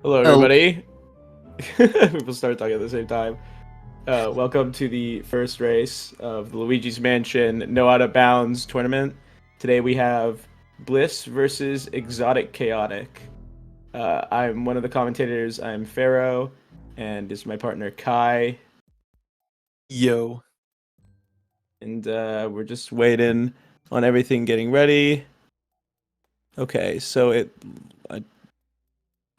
Hello, Oh, everybody. People start talking at the same time. Welcome to the first race of the Luigi's Mansion No Out of Bounds tournament. Today we have Bliss versus ExoticChaotic. I'm one of the commentators. I'm Pharaoh, and this is my partner Kai. yo. And we're just waiting on everything getting ready. Okay, so I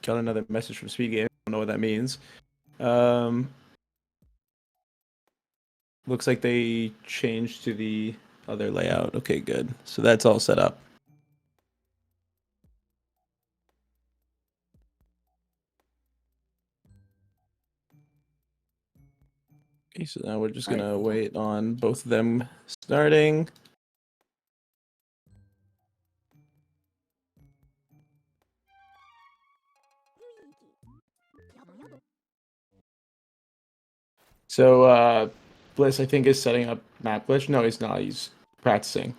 got another message from SpeedGaming. I don't know what that means. Um, Looks like they changed to the other layout. Okay, good. So that's all set up. Okay, so now we're just gonna wait on both of them starting. So Bliss, I think, is setting up map glitch. No, he's not. He's practicing.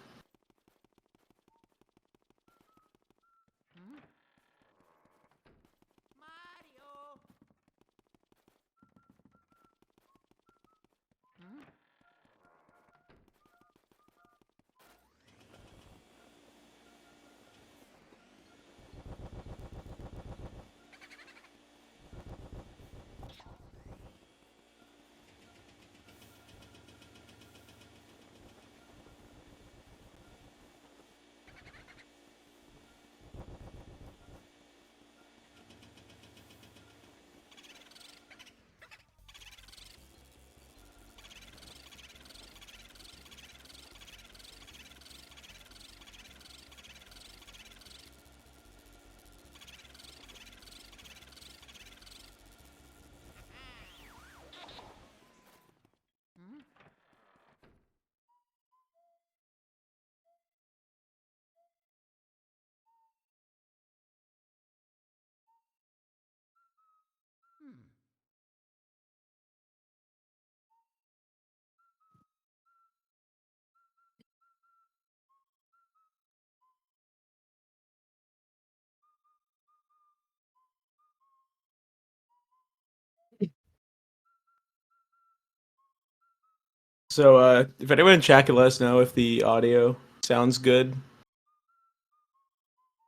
So if anyone in chat can let us know if the audio sounds good,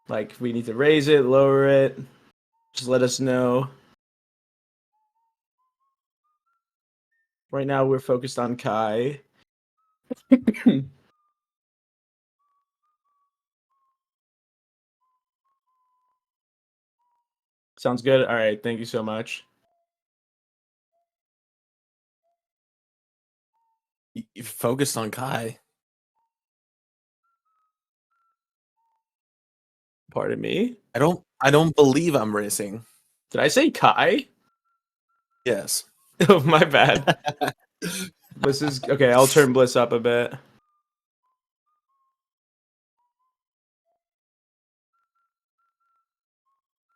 like if we need to raise it, lower it, just let us know. Right now we're focused on Kai. Sounds good. All right, thank you so much. You focused on Kai. Pardon me. I don't believe I'm racing. Did I say Kai? Yes. Oh, my bad. Bliss is okay. I'll turn Bliss up a bit. I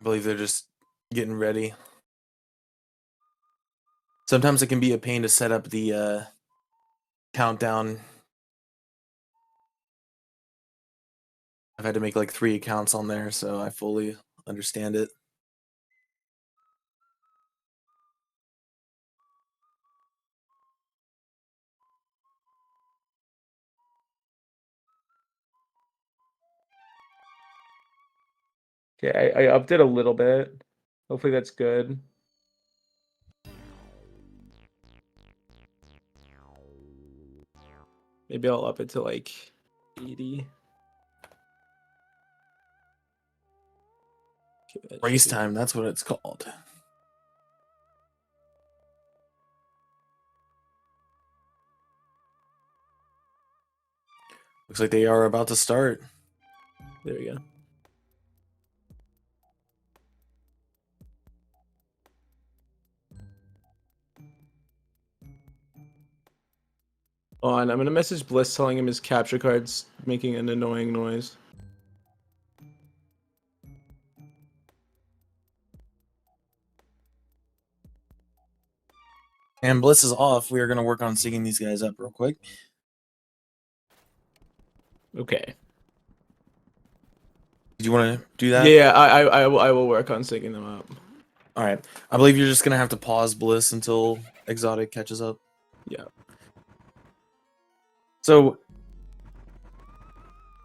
believe they're just getting ready. Sometimes it can be a pain to set up the countdown. I've had to make like 3 accounts on there, so I fully understand it. Okay, I upped it a little bit. Hopefully that's good. Maybe I'll up it to like 80. Okay, Race time, that's what it's called. Looks like they are about to start. There we go. On, I'm gonna message Bliss telling him his capture card's making an annoying noise. And Bliss is off. We are going to work on syncing these guys up real quick. Okay. Did you want to do that? Yeah, I will work on syncing them up. All right. I believe you're just gonna have to pause Bliss until Exotic catches up. Yeah. So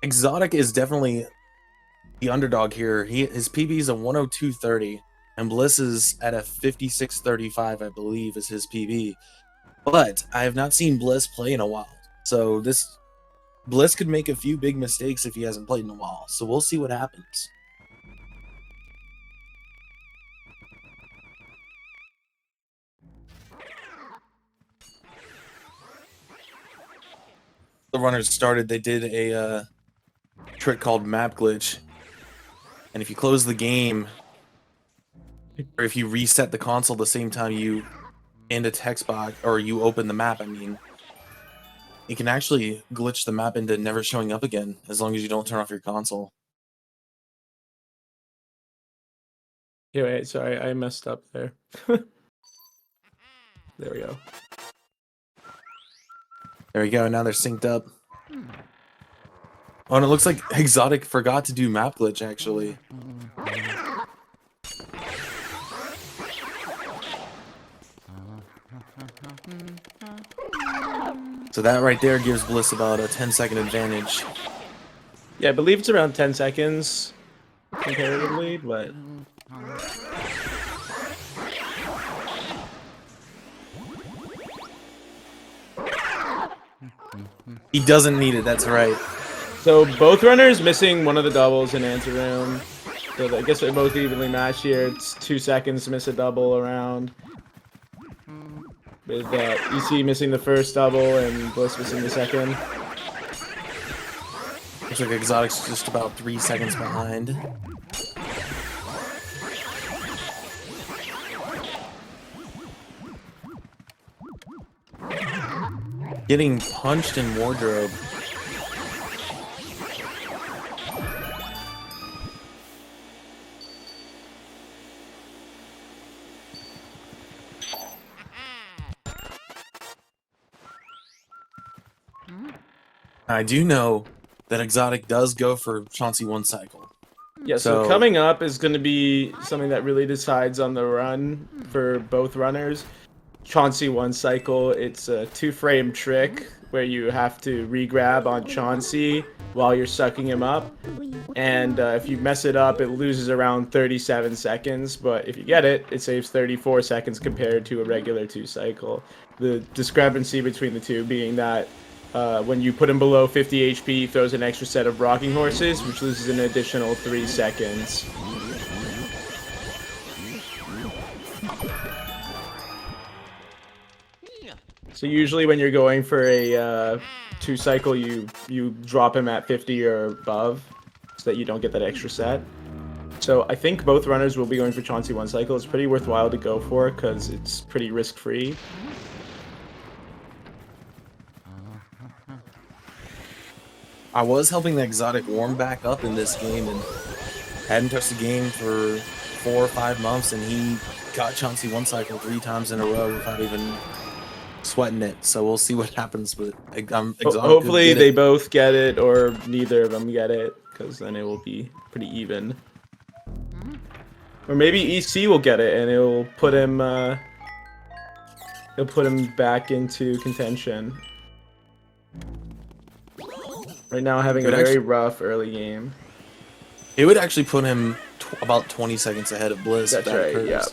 Exotic is definitely the underdog here. His PB is a 102.30, and Bliss is at a 56.35, I believe, is his PB. But I have not seen Bliss play in a while, so this Bliss could make a few big mistakes if he hasn't played in a while. So we'll see what happens. The runners started. They did a trick called map glitch, and if you close the game, or if you reset the console the same time you end a text box or you open the map, I mean, it can actually glitch the map into never showing up again as long as you don't turn off your console. Yeah, wait, sorry, I messed up there. There we go. There we go. Now they're synced up. Oh, and it looks like Exotic forgot to do map glitch, actually. So that right there gives Bliss about a 10-second advantage. Yeah, I believe it's around 10 seconds comparatively, but... He doesn't need it, that's right. So both runners missing one of the doubles in answer room. So I guess they're both evenly matched here. It's 2 seconds to miss a double around. With EC missing the first double and Bliss missing the second. Looks like Exotic's just about 3 seconds behind. Getting punched in wardrobe. I do know that Exotic does go for Chauncey one cycle. Yeah, so coming up is going to be something that really decides on the run for both runners. Chauncey one cycle, it's a 2-frame trick where you have to re-grab on Chauncey while you're sucking him up. And if you mess it up, it loses around 37 seconds. But if you get it, it saves 34 seconds compared to a regular 2-cycle. The discrepancy between the two being that when you put him below 50 HP, he throws an extra set of rocking horses, which loses an additional 3 seconds. So usually when you're going for a 2-cycle, you drop him at 50 or above, so that you don't get that extra set. So I think both runners will be going for Chauncey 1-cycle. It's pretty worthwhile to go for because it's pretty risk-free. I was helping the Exotic warm back up in this game and hadn't touched the game for 4 or 5 months, and he got Chauncey 1-cycle 3 times in a row without even sweating it. So we'll see what happens. But hopefully they both get it, or neither of them get it, because then it will be pretty even. Or maybe EC will get it, and it'll put him back into contention. Right now, having a very rough early game. It would actually put him about 20 seconds ahead of Bliss. That's right, yeah.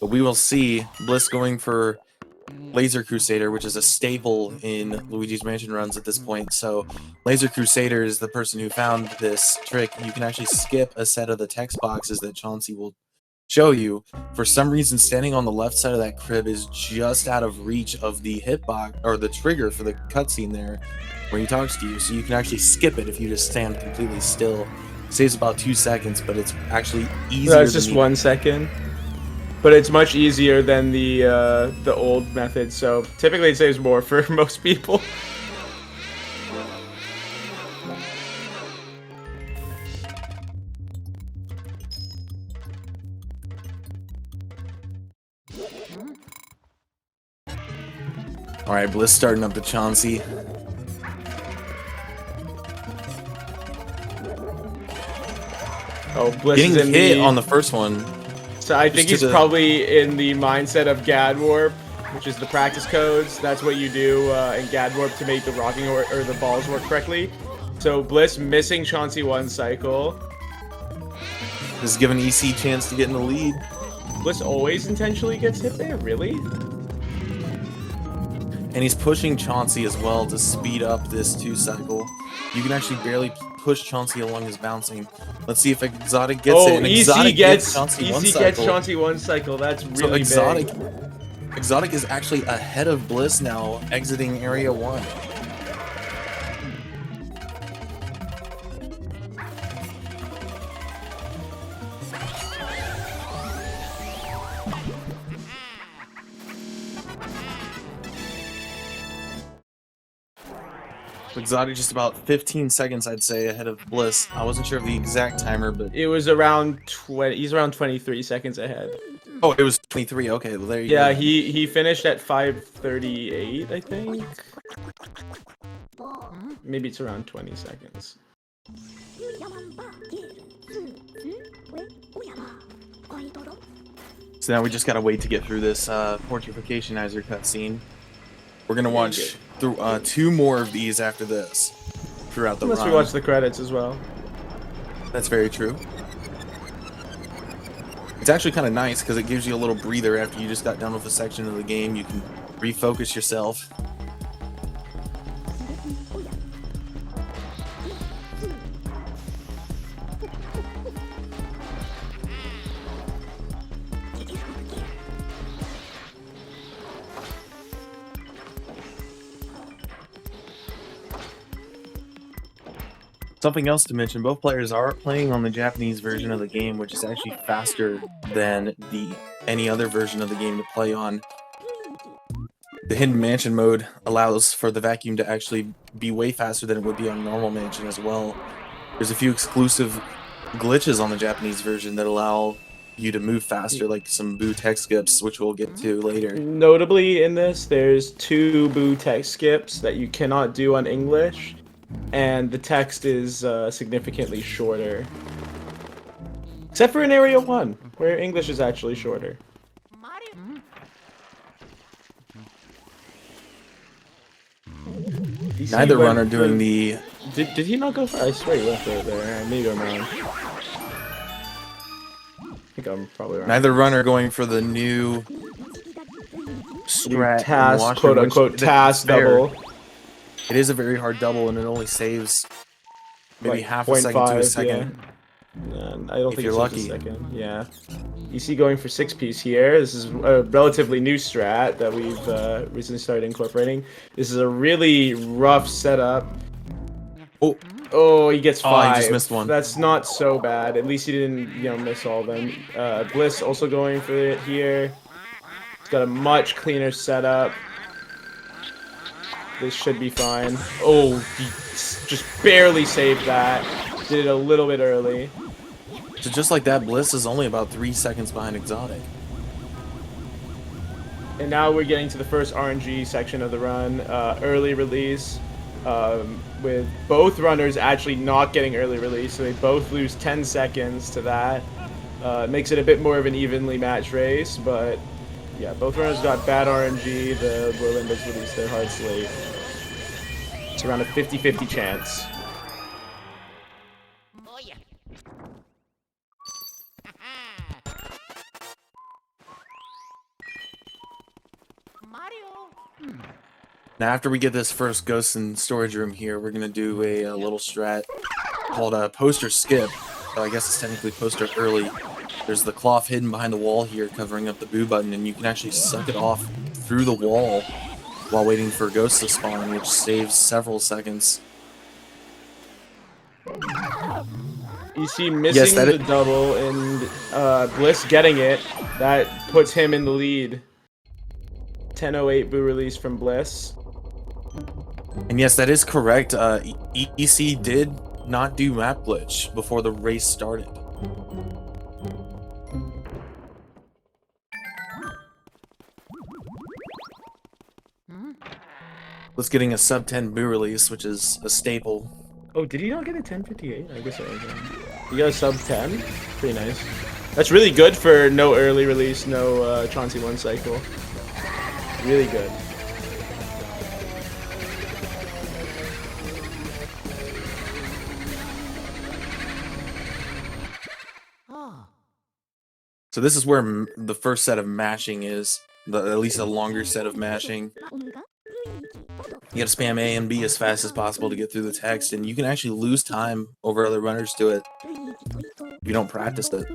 But we will see Bliss going for Laser Crusader, which is a staple in Luigi's Mansion runs at this point. So Laser Crusader is the person who found this trick. You can actually skip a set of the text boxes that Chauncey will show you. For some reason, standing on the left side of that crib is just out of reach of the hitbox or the trigger for the cutscene there where he talks to you. So you can actually skip it if you just stand completely still. It saves about 2 seconds, but it's actually easier. No, it's just 1 second. But it's much easier than the old method, so typically it saves more for most people. All right, Bliss starting up the Chauncey. Oh, Bliss is Getting in hit the... on the first one. So I think to he's the- probably in the mindset of Gad Warp, which is the practice codes. That's what you do in Gad Warp to make the rocking or the balls work correctly. So Bliss missing Chauncey one cycle. This is giving EC chance to get in the lead. Bliss always intentionally gets hit there, really? And he's pushing Chauncey as well to speed up this 2 cycle. You can actually barely push Chauncey along his bouncing. Let's see if Exotic gets it. And EC gets Chauncey EC one gets cycle. Chauncey one cycle. That's really So big. Exotic is actually ahead of Bliss now, exiting Area 1. Exotic just about 15 seconds, I'd say, ahead of Bliss. I wasn't sure of the exact timer, but It was around 20. He's around 23 seconds ahead. oh, it was 23. Okay, well, there you go. Yeah, he finished at 5:38, I think. Maybe it's around 20 seconds. So now we just gotta wait to get through this Fortificationizer cutscene. We're gonna watch through 2 more of these after this throughout the Unless run. we watch the credits as well. That's very true. It's actually kind of nice because it gives you a little breather after you just got done with a section of the game. You can refocus yourself. Something else to mention, both players are playing on the Japanese version of the game, which is actually faster than any other version of the game to play on. The Hidden Mansion mode allows for the vacuum to actually be way faster than it would be on normal Mansion as well. There's a few exclusive glitches on the Japanese version that allow you to move faster, like some Boo tech skips, which we'll get to later. Notably in this, there's 2 Boo text skips that you cannot do on English. And the text is significantly shorter. Except for in Area 1, where English is actually shorter. Neither runner doing the... Did he not go for? I swear he went for it there. Maybe I'm wrong. I think I'm probably wrong. Neither runner going for the new strat task, quote unquote, task double. It is a very hard double, and it only saves maybe Like half a second to a second. Yeah. I don't think you're it's lucky. a second. Yeah. EC going for 6-piece here. This is a relatively new strat that we've recently started incorporating. This is a really rough setup. Oh, he gets 5. Oh, he just missed one. That's not so bad. At least he didn't, miss all of them. Bliss also going for it here. He's got a much cleaner setup. This should be fine. Oh, he just barely saved that. Did it a little bit early. So just like that, Bliss is only about 3 seconds behind Exotic. And now we're getting to the first RNG section of the run. Early release. With both runners actually not getting early release, so they both lose 10 seconds to that. It makes it a bit more of an evenly matched race, but yeah, both runners got bad RNG. The Rolindas released their hard slate. It's around a 50-50 chance. Now, after we get this first Ghost in Storage Room here, we're going to do a little strat called a poster skip. So I guess it's technically poster early. There's the cloth hidden behind the wall here covering up the boo button, and you can actually suck it off through the wall while waiting for Ghost to spawn, which saves several seconds. You see missing the double and Bliss getting it. That puts him in the lead. 10:08 boo release from Bliss. And yes, that is correct. EC did not do map glitch before the race started. Bliss getting a sub 10 boo release, which is a staple Oh, did he not get a 1058? I guess I was wrong. He got a sub 10. Pretty nice. That's really good for no early release, no Chauncey 1 cycle. Really good. So this is where the first set of mashing is, at least a longer set of mashing. You gotta spam A and B as fast as possible to get through the text, and you can actually lose time over other runners to it if you don't practice it.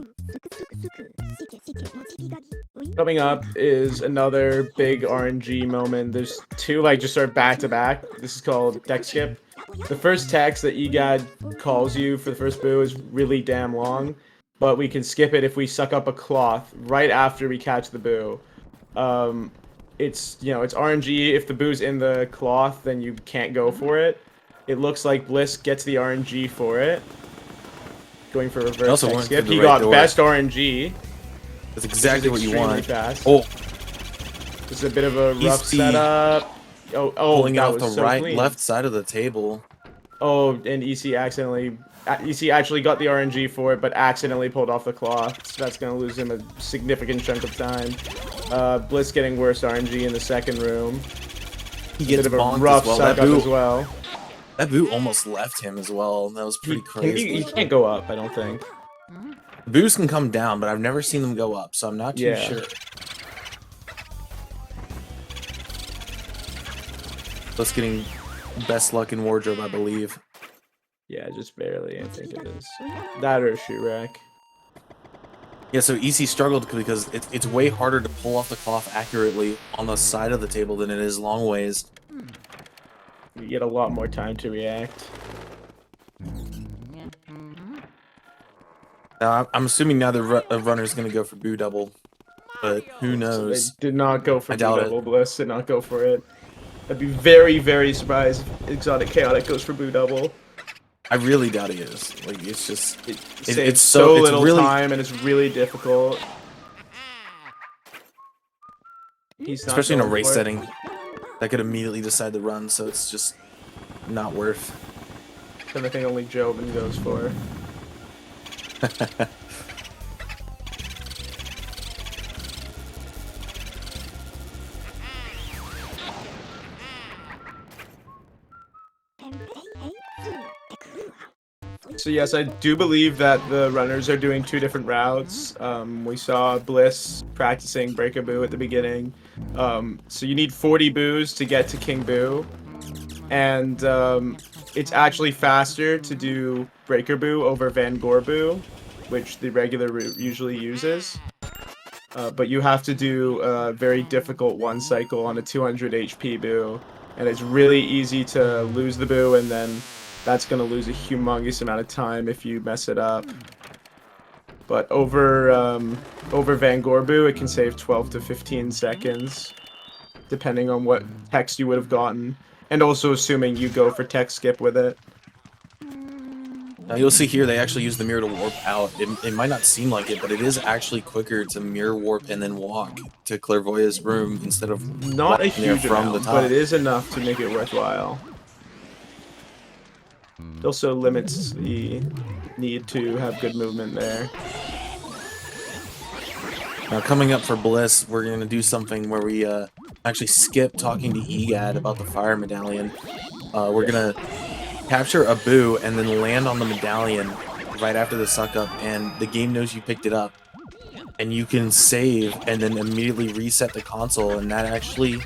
Coming up is another big RNG moment. There's two like just sort of back to back. This is called deck skip. The first text that EGAD calls you for the first boo is really damn long, but we can skip it if we suck up a cloth right after we catch the boo. It's RNG. If the boo's in the cloth, then you can't go for it. It looks like Bliss gets the RNG for it. Going for reverse text skip. He got best RNG. That's exactly what you want. Fast. Oh, this is a bit of a rough setup. Oh, pulling it off the so right, clean. left side of the table. Oh, and EC actually got the RNG for it, but accidentally pulled off the cloth. So that's gonna lose him a significant chunk of time. Bliss getting worse RNG in the second room. He gets a bit of a bonked rough as well. suck up as well. That boo almost left him as well. That was pretty crazy. He can't go up, I don't think. Boos can come down, but I've never seen them go up, so I'm not too sure. Bliss getting best luck in wardrobe, I believe. Yeah, just barely, I think it is. That or a shoe rack. Yeah, so EC struggled because it's way harder to pull off the cloth accurately on the side of the table than it is long ways. You get a lot more time to react. Now, I'm assuming now the runner is going to go for boo double, but who knows? So they did not go for boo double. Bliss did not go for it. I'd be very, very surprised if ExoticChaotic goes for boo double. I really doubt he is. Like, it's just it's so little really... time and it's really difficult. He's not especially in a race setting that could immediately decide the run, so it's just not worth. And I think only Jobin goes for. So yes, I do believe that the runners are doing two different routes. We saw Bliss practicing Breaker Boo at the beginning. So you need 40 boos to get to King Boo. And it's actually faster to do Breaker Boo over Van Gore Boo, which the regular route usually uses. But you have to do a very difficult one cycle on a 200 HP Boo. And it's really easy to lose the Boo, and then that's going to lose a humongous amount of time if you mess it up. But over Van Gore Boo, it can save 12 to 15 seconds, depending on what text you would have gotten. And also assuming you go for text skip with it. Now you'll see here they actually use the mirror to warp out. It might not seem like it, but it is actually quicker to mirror warp and then walk to Clairvoyant's room instead of not a huge amount, but it is enough to make it worthwhile. It also limits the need to have good movement there. Now coming up for Bliss, we're going to do something where we actually skip talking to EGAD about the fire medallion. We're going to capture a boo and then land on the medallion right after the suck up, and the game knows you picked it up. And you can save and then immediately reset the console, and that actually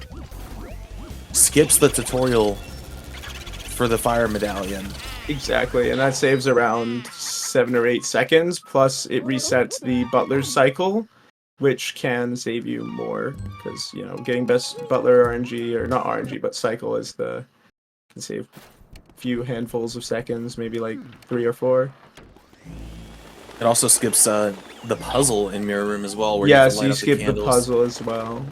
skips the tutorial for the fire medallion. Exactly, and that saves around 7 or 8 seconds, plus it resets the butler's cycle, which can save you more, because, you know, getting best butler RNG, or not RNG, but cycle is can save a few handfuls of seconds, maybe like 3 or 4. It also skips the puzzle in Mirror Room as well, where yes, you, you skip the puzzle as well.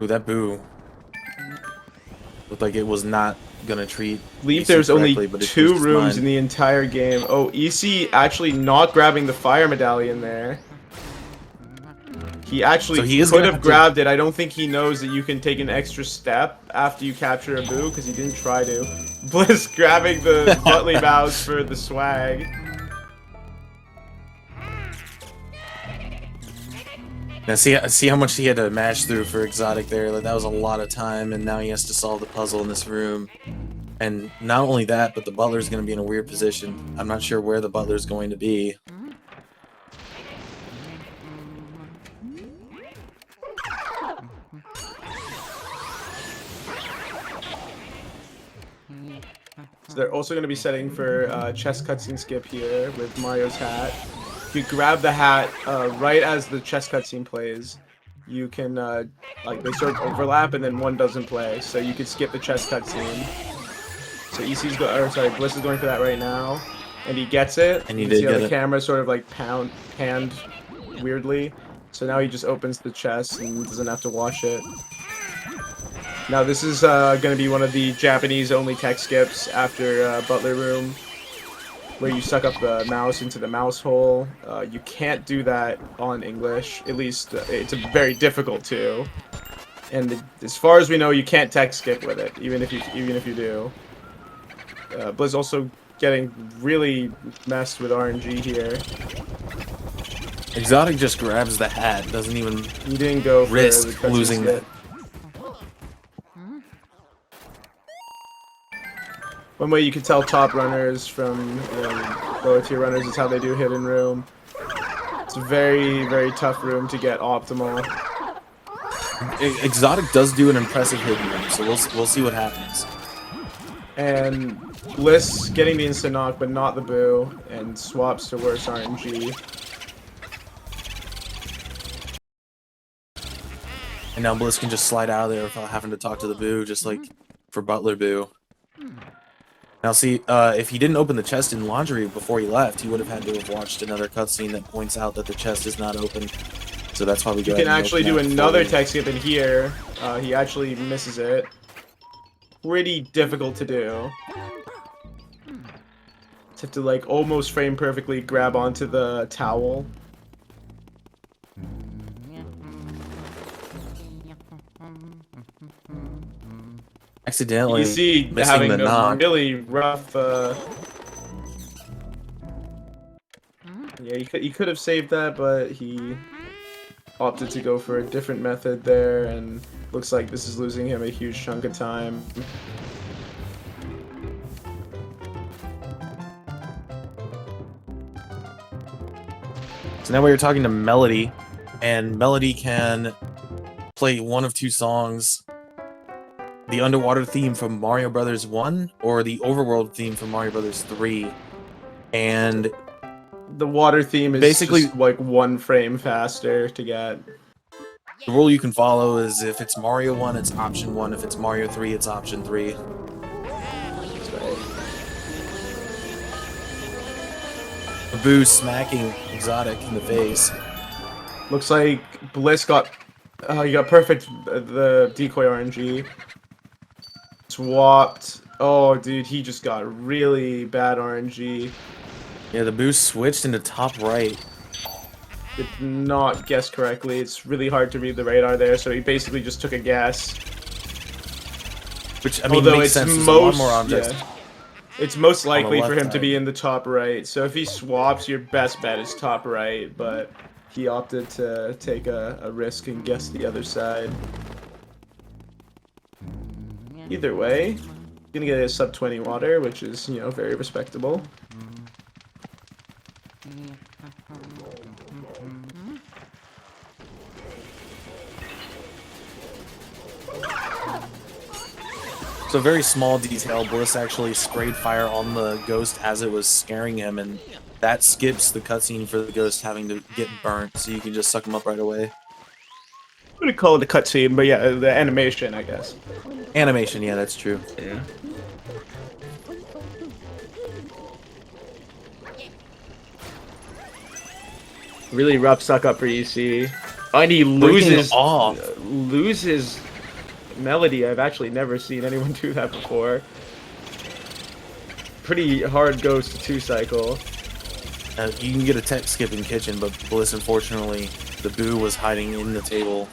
Ooh, that boo looked like it was not gonna treat. I believe there's only 2 rooms in the entire game. Oh, EC actually not grabbing the fire medallion there. He actually So he is could gonna have have to- grabbed it. I don't think he knows that you can take an extra step after you capture a boo, because he didn't try to. Bliss grabbing the Butley mouse for the swag. Now see how much he had to mash through for Exotic there. Like, that was a lot of time, and now he has to solve the puzzle in this room. And not only that, but the butler's going to be in a weird position. I'm not sure where the butler's going to be. So they're also going to be setting for chess cutscene skip here with Mario's hat. If you grab the hat right as the chess cutscene plays, you can like they sort of overlap and then one doesn't play, so you could skip the chess cutscene. So Bliss is going for that right now, and he gets it. And he you did see how get the it. camera sort of like panned weirdly. So now he just opens the chest and doesn't have to wash it. Now this is going to be one of the Japanese-only tech skips after Butler Room, where you suck up the mouse into the mouse hole. You can't do that on English. At least it's very difficult to. And as far as we know, you can't tech skip with it, even if you do. Blizz also getting really messed with RNG here. Exotic just grabs the hat, doesn't even He didn't go for risk the cutscene losing skip. that. One way you can tell top runners from lower tier runners is how they do hidden room. It's a very, very tough room to get optimal. Exotic does do an impressive hidden room, so we'll see what happens. And Bliss getting the instant knock, but not the boo, and swaps to worse RNG. And now Bliss can just slide out of there without having to talk to the boo, just like for Butler Boo. Now see, if he didn't open the chest in laundry before he left, he would have had to have watched another cutscene that points out that the chest is not open. So that's why we go You ahead can and actually open do that another before tech skip in here. He actually misses it. Pretty difficult to do. Just have to like almost frame perfectly grab onto the towel. accidentally You see missing having the a knock. really rough yeah, he could have saved that, but he opted to go for a different method there, and looks like this is losing him a huge chunk of time. So now we're talking to Melody, and Melody can play one of two songs: the underwater theme from Mario Brothers 1 or the overworld theme from Mario Brothers 3. And The water theme is basically just like one frame faster to get. the rule you can follow is if it's Mario 1, it's option 1. If it's Mario 3, it's option 3. That's right. Boo smacking Exotic in the face. Looks like Bliss got he got perfect the decoy RNG. Swapped. Oh, dude, he just got really bad RNG. Yeah, the Boo switched into top right. Did not guess correctly. It's really hard to read the radar there, so he basically just took a guess. Which, I mean, Although makes it's sense. There's a lot more objects. yeah. It's most likely for left him to side. be in the top right. So if he swaps, your best bet is top right, but he opted to take a risk and guess the other side. Either way, gonna get a sub 20 water, which is, you know, very respectable. So very small detail, Bliss actually sprayed fire on the ghost as it was scaring him, and that skips the cutscene for the ghost having to get burnt, so you can just suck him up right away. I'm gonna call it a cutscene, but yeah, the animation, I guess. Animation, yeah, that's true. Yeah. Really rough suck up for EC. And he loses loses Melody. I've actually never seen anyone do that before. Pretty hard ghost to 2 cycle. You can get a tech skip in kitchen, but Bliss unfortunately The Boo was hiding in the table.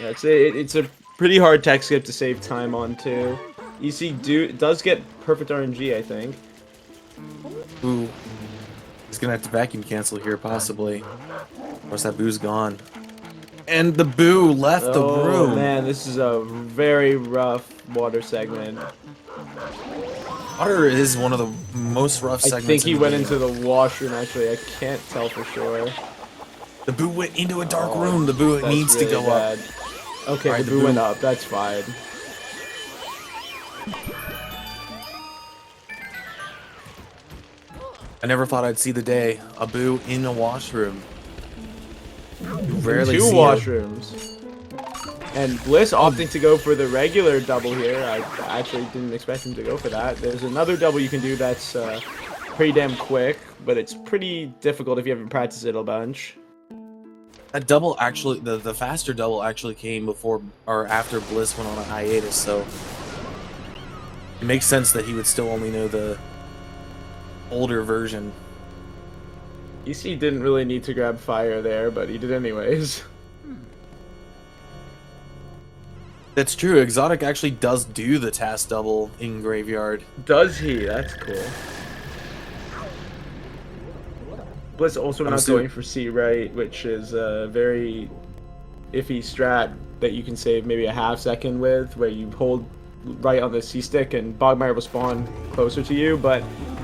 Yeah, it's a pretty hard tech skip to save time on too. EC does get perfect RNG, I think. Boo is gonna have to vacuum cancel here, possibly. Of course, that Boo's gone. And the Boo left the room. Oh man, this is a very rough water segment. Water is one of the most rough segments. I think he in the went game. into the washroom, actually. I can't tell for sure. The Boo went into a dark room. The Boo needs really to go bad. up. Okay, Right, the Boo went up. That's fine. I never thought I'd see the day. A Boo in a washroom. You rarely Two see washrooms. And Bliss opting to go for the regular double here. I actually didn't expect him to go for that. There's another double you can do that's pretty damn quick, but it's pretty difficult if you haven't practiced it a bunch. That double actually, the faster double actually came before or after Bliss went on a hiatus, so it makes sense that he would still only know the older version. EC didn't really need to grab fire there, but he did anyways. That's true. Exotic actually does do the task double in Graveyard. Does he? That's cool. Bliss also not going for C right, which is a very iffy strat that you can save maybe a half second with, where you hold right on the C stick and Bogmire will spawn closer to you, but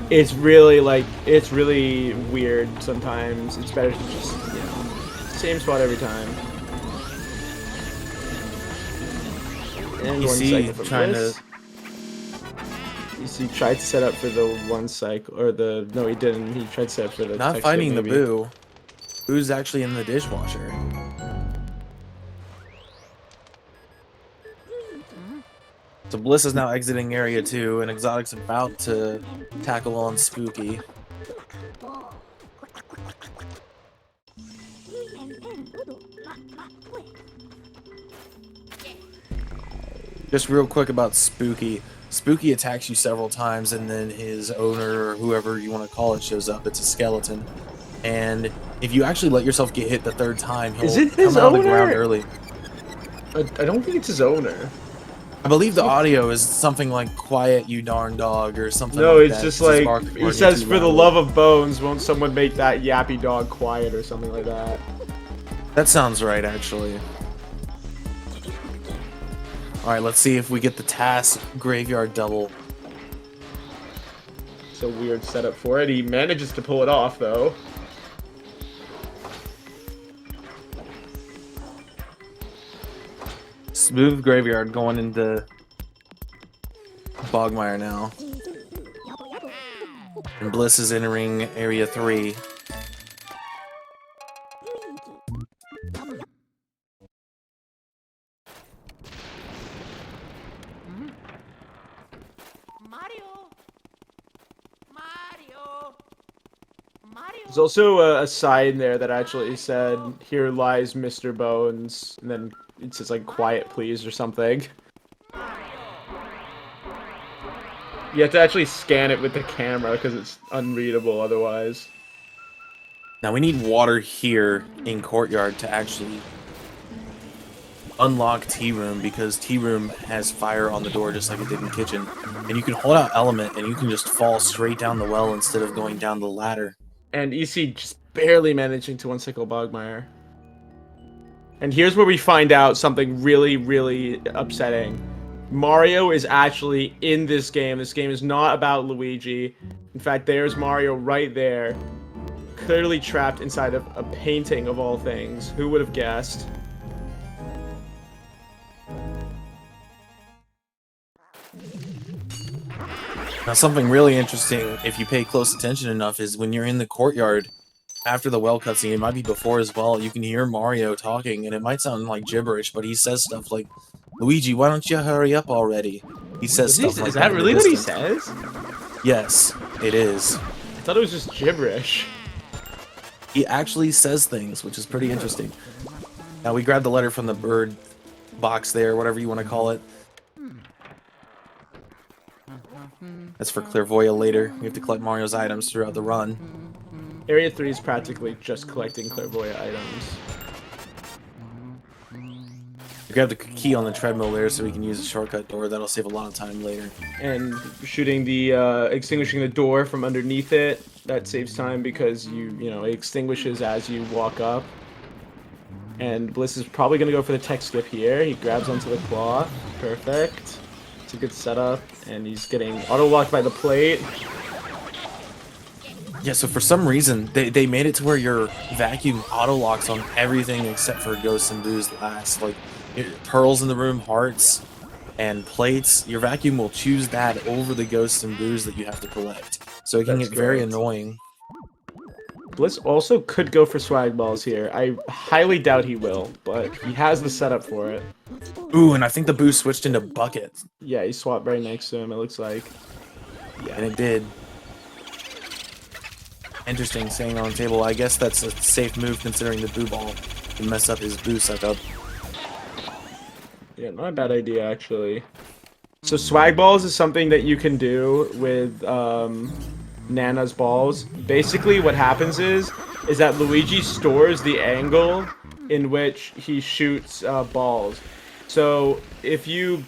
it's really weird sometimes. It's better to just, you know, same spot every time. And EC trying to. EC tried to set up for the one cycle, or the no, he didn't. He tried to set up for the. Not finding the Boo. Boo's actually in the dishwasher. So Bliss is now exiting area 2, and Exotic's about to tackle on Spooky. Just real quick about Spooky. Spooky attacks you several times, and then his owner, or whoever you want to call it, shows up. It's a skeleton. And if you actually let yourself get hit the third time, he'll come out of the ground early. I don't think it's his owner. I believe the audio is something like "Quiet, you darn dog" or something. No, like it's that. just like he says, "For the love of bones, won't someone make that yappy dog quiet?" or something like that. That sounds right, actually. All right, let's see if we get the task Graveyard double. It's a weird setup for it. He manages to pull it off, though. Smooth Graveyard going into Bogmire now. And Bliss is entering area 3. There's also a sign there that actually said, "Here lies Mr. Bones," and then it says like "Quiet, please" or something. You have to actually scan it with the camera because it's unreadable otherwise. Now we need water here in Courtyard to actually unlock Tea Room, because Tea Room has fire on the door just like it did in Kitchen. And you can hold out Element and you can just fall straight down the well instead of going down the ladder. And EC just barely managing to one-cycle Bogmire. And here's where we find out something really, really upsetting. Mario is actually in this game. This game is not about Luigi. In fact, there's Mario right there, clearly trapped inside of a painting of all things. Who would have guessed? Now, something really interesting, if you pay close attention enough, is when you're in the Courtyard, after the well cutscene, it might be before as well, you can hear Mario talking, and it might sound like gibberish, but he says stuff like, "Luigi, why don't you hurry up already?" He says stuff like that. Is that really what he says? Yes, it is. I thought it was just gibberish. He actually says things, which is pretty interesting. Now, we grabbed the letter from the bird box there, whatever you want to call it. That's for Clairvoya later. We have to collect Mario's items throughout the run. Area 3 is practically just collecting Clairvoya items. grab the key on the treadmill there so we can use a shortcut door. That'll save a lot of time later. And shooting the extinguishing the door from underneath it, that saves time because you know it extinguishes as you walk up. And Bliss is probably gonna go for the tech skip here. He grabs onto the claw, perfect. It's a good setup, and he's getting auto locked by the plate. Yeah, so for some reason, they made it to where your vacuum auto locks on everything except for ghosts and boos last. Like pearls in the room, hearts, and plates. Your vacuum will choose that over the ghosts and boos that you have to collect. So it can That's get very correct. annoying. Bliss also could go for swag balls here. I highly doubt he will, but he has the setup for it. Ooh, and I think the boo switched into buckets. Yeah, he swapped right next to him, it looks like. Yeah. And it did. Interesting, staying on the table. I guess that's a safe move considering the boo ball can mess up his boo setup. Yeah, not a bad idea, actually. So swag balls is something that you can do with Nana's balls. Basically, what happens is that Luigi stores the angle in which he shoots balls. So if you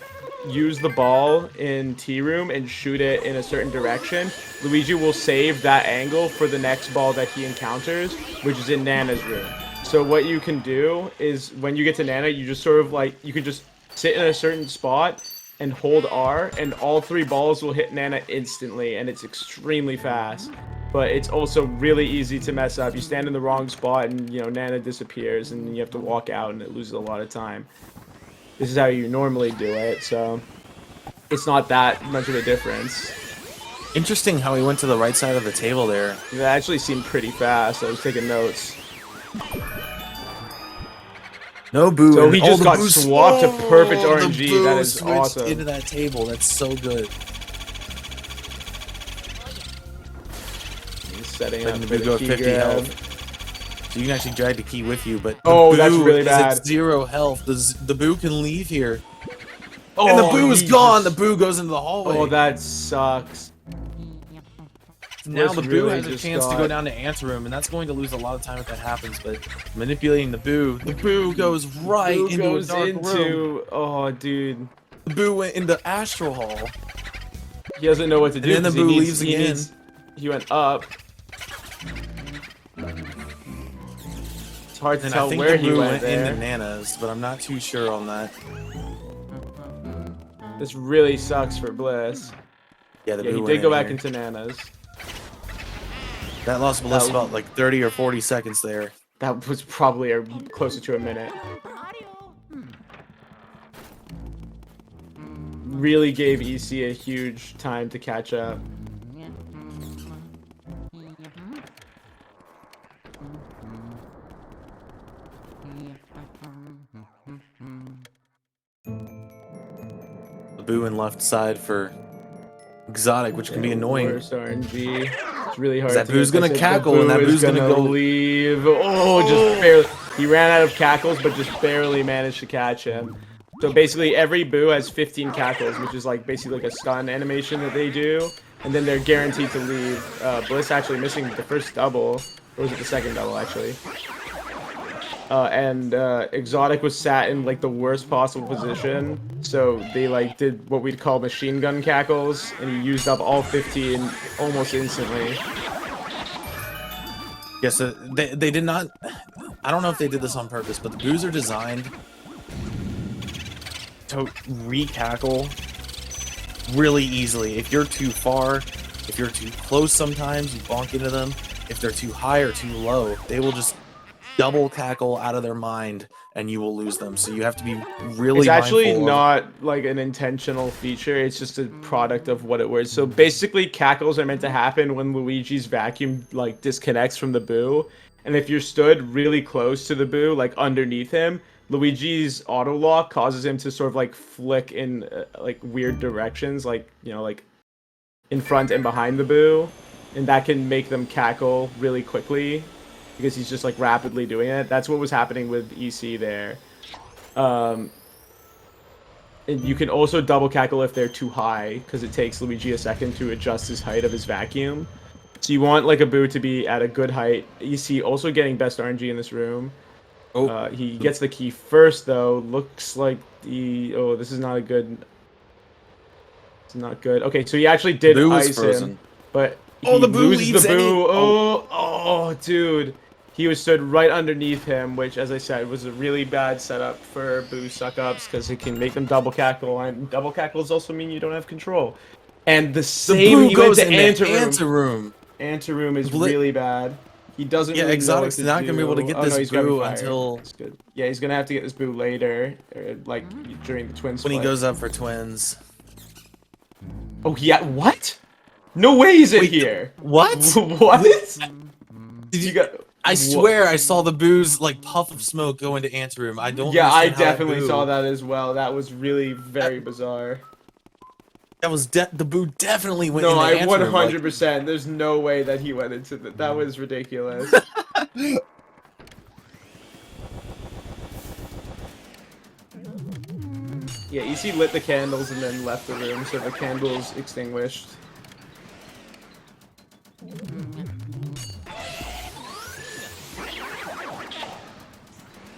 use the ball in Tea Room and shoot it in a certain direction, Luigi will save that angle for the next ball that he encounters, which is in Nana's room. So what you can do is when you get to Nana, you just sort of like, you can just sit in a certain spot and hold R, and all 3 balls will hit Nana instantly, and it's extremely fast. But it's also really easy to mess up. You stand in the wrong spot and, you know, Nana disappears, and you have to walk out, and it loses a lot of time. This is how you normally do it, so it's not that much of a difference. Interesting how he went to the right side of the table there. That actually seemed pretty fast. I was taking notes. No boo. So he just got boo swapped to perfect the RNG. boo That is switched awesome. into that table. That's so good. He's setting Letting up the for boo go the key 50 grab. health. So you can actually drag the key with you, but the Oh, that's boo really is bad. at 0 health. The boo can leave here. Oh, And the boo is he gone. just- The boo goes into the hallway. Oh, that sucks. Now Bliss the boo really has a just chance to got- go down to Ant's room, and that's going to lose a lot of time if that happens. But manipulating the boo goes right Boo into goes a dark room. into. Oh, dude. The boo went into Astral Hall. He doesn't know what to do. And then the 'cause he boo needs- leaves he again. needs- He went up. It's hard to And tell I think where the he boo went went there. into Nana's, but I'm not too sure on that. This really sucks for Bliss. Yeah, the Yeah, boo he went did go in back here. into Nana's. That lost Bliss That- about like 30 or 40 seconds there. That was probably closer to a minute. Really gave EC a huge time to catch up. The boo in left side for Exotic, which can be annoying. Worst RNG. It's really hard. That to boo's get gonna this. cackle, The and that boo is boo's gonna go- leave. Oh, just barely. He ran out of cackles, but just barely managed to catch him. So basically, every boo has 15 cackles, which is like basically like a stun animation that they do, and then they're guaranteed to leave. Bliss actually missing the first double, or was it the second double actually? And Exotic was sat in like the worst possible position, so they like did what we'd call machine gun cackles, and he used up all 15 almost instantly. Yeah, so they did not. I don't know if they did this on purpose, but the boos are designed to re-cackle really easily. If you're too far, if you're too close sometimes, you bonk into them. If they're too high or too low, they will just double cackle out of their mind and you will lose them. So you have to be really It's actually mindful of- not like an intentional feature, it's just a product of what it was. So basically cackles are meant to happen when Luigi's vacuum like disconnects from the boo. And if you're stood really close to the boo, like underneath him, Luigi's auto lock causes him to sort of like flick in like weird directions, like, you know, like in front and behind the boo. And that can make them cackle really quickly because he's just like rapidly doing it. That's what was happening with EC there. And you can also double cackle if they're too high, because it takes Luigi a second to adjust his height of his vacuum. So you want like a boo to be at a good height. EC also getting best RNG in this room. Oh, He gets the key first, though. Looks like the... Oh, this is not a good... It's not good. Okay, so he actually did Boo was ice frozen. him, but Oh, he the Boo loses the leaves and he... Boo. Oh, dude. He was stood right underneath him, which, as I said, was a really bad setup for Boo suck-ups, because it can make them double cackle, and double cackles also mean you don't have control. And the The same, Boo he went goes to in the Anteroom. anteroom. Anteroom is Bli- really bad. He doesn't Yeah, really know what Exotic's to not gonna be able to do. get Oh no, this he's grabbing Boo fire. until That's good. Yeah, he's gonna have to get this Boo later, or like during the twin when he split. goes up for twins. Oh yeah, what? No way he's in Wait, here. What? What? Did You got? I swear I saw the Boo's like puff of smoke go into anteroom. I don't Yeah, I understand how definitely that Boo, saw that as well. That was really very bizarre. That was the Boo definitely went No, in the I anteroom. 100%. There's no way that he went into that. That was ridiculous. Yeah, EC lit the candles and then left the room, so the candles extinguished.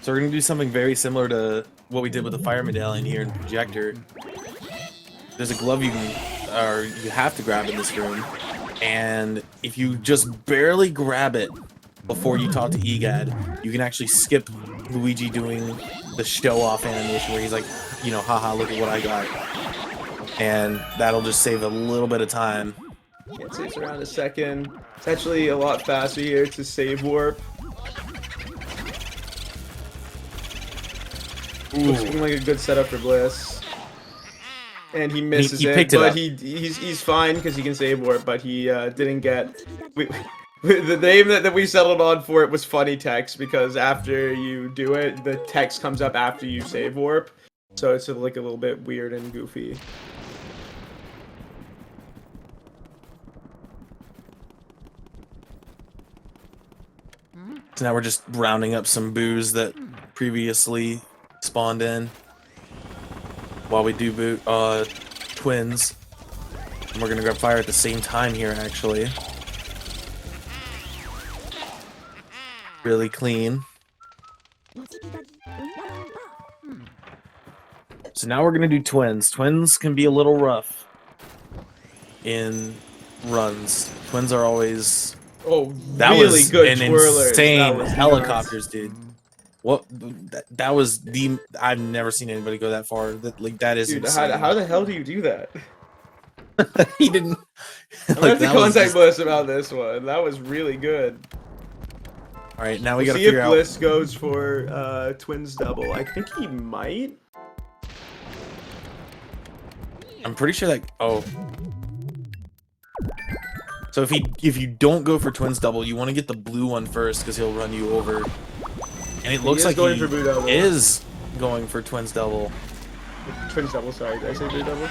So we're gonna do something very similar to what we did with the fire medallion here in projector. There's a glove you can, or you have to grab in this room, and if you just barely grab it before you talk to EGAD, you can actually skip Luigi doing the show-off animation where he's like, you know, haha, look at what I got. And that'll just save a little bit of time. Yeah, it takes around a second. It's actually a lot faster here to save warp. Looks like a good setup for Bliss. And he misses he it, picked it but up. he's fine because he can save warp, but he didn't get... The name that we settled on for it was funny text, because after you do it, the text comes up after you save warp. So it's like a little bit weird and goofy. So now we're just rounding up some Boos that previously spawned in while we do twins. And we're gonna grab fire at the same time here, actually. Really clean. So now we're gonna do twins. Twins can be a little rough in runs. Twins are always... Oh, That really was good an twirlers. insane That was helicopters, dude. What? That was the... I've never seen anybody go that far. That is Dude, insane. how the hell do you do that? He didn't... I'm gonna have to contact Bliss about this one. That was really good. Alright, now we We'll gotta see figure if out... Bliss goes for twins double. I think he might. I'm pretty sure that... Oh. So if you don't go for twins double, you want to get the blue one first, because he'll run you over. And it looks like going he for blue double. is going for twins double. Twins double, sorry. Did I say blue double?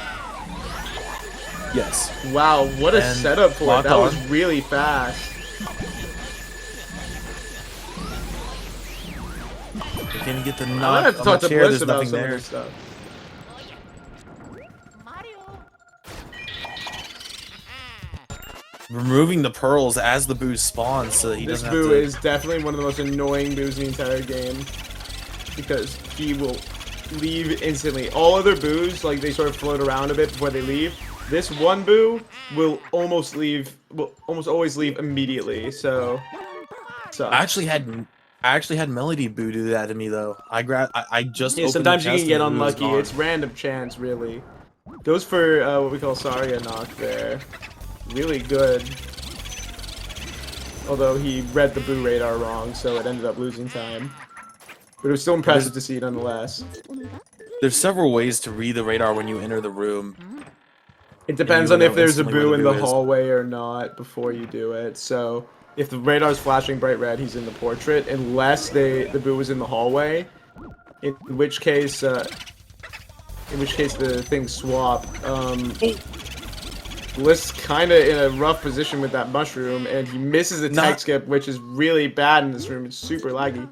Yes. Wow, what a And setup for it. lock That was on. really fast. Can you get the I'm gonna knock have to on talk the to chair? Bliss There's about nothing some of there. this stuff. Removing the pearls as the Boo spawns so that he This doesn't have Boo to... is definitely one of the most annoying Boos in the entire game. Because he will leave instantly. All other Boos, like, they sort of float around a bit before they leave. This one Boo will almost always leave immediately, so... I actually had Melody Boo do that to me though. I just Yeah, opened sometimes the you chest can get and the Boo was unlucky. gone. It's random chance, really. Goes for what we call Saria knock there. Really good. Although he read the Boo radar wrong, so it ended up losing time. But it was still impressive to see nonetheless. There's several ways to read the radar when you enter the room. It depends you on if know there's a instantly where Boo the in the Boo is. hallway or not before you do it. So if the radar's flashing bright red, he's in the portrait. Unless the Boo is in the hallway, in which case the things swap. Bliss kind of in a rough position with that mushroom, and he misses the tech skip, which is really bad in this room. It's super laggy.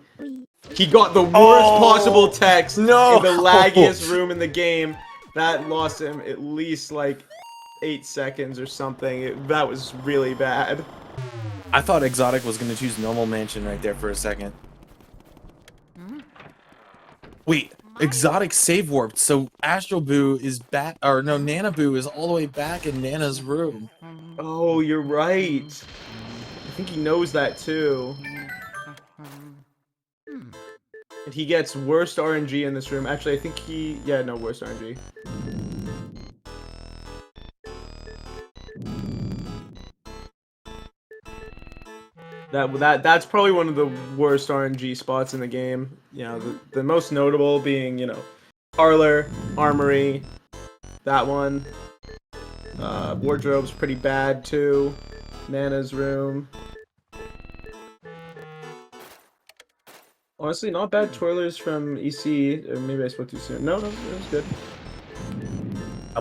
He got the worst possible text in the laggiest room in the game. That lost him at least like 8 seconds or something. That was really bad. I thought Exotic was going to choose normal mansion right there for a second. Wait, Exotic save warped, so Astro Boo is back, or no, Nana Boo is all the way back in Nana's room. Oh, you're right. I think he knows that too. And he gets worst RNG in this room. Actually, I think yeah, no, worst RNG. That's probably one of the worst RNG spots in the game. You know, the most notable being, you know, Parlor, Armory, that one. Wardrobe's pretty bad too. Nana's room. Honestly, not bad twirlers from EC. Or maybe I spoke too soon. No, it was good.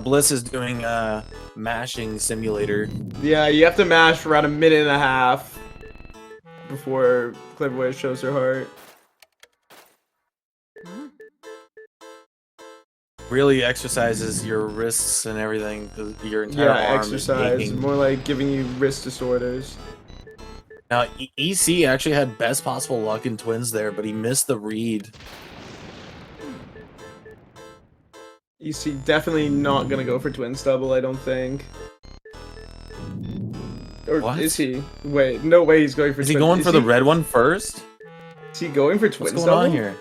Bliss is doing mashing simulator. Yeah, you have to mash for around 1.5 minutes before Clairvoyant shows her heart. Really exercises your wrists and everything, because your entire arm exercise. is aching. More like giving you wrist disorders. Now, EC actually had best possible luck in twins there, but he missed the read. EC definitely not gonna go for twins double, I don't think. Or What? is he? Wait, no way he's going for Is twins. he going for the red one first? Is he going for twins What's double? going on here?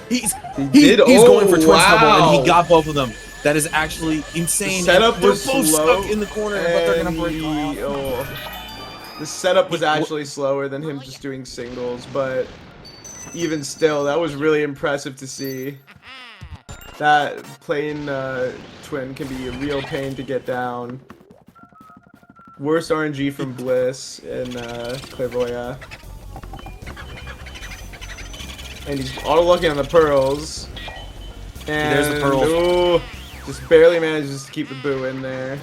He's going for twins double, and he got both of them. That is actually insane. The setup was both slow stuck in the corner, but they're gonna break off. The setup was actually slower than him just doing singles, but even still, that was really impressive to see. That plane twin can be a real pain to get down. Worst RNG from Bliss and Clairvoyant. And he's auto-locking on the pearls. And there's the pearls. Ooh, just barely manages to keep the boo in there.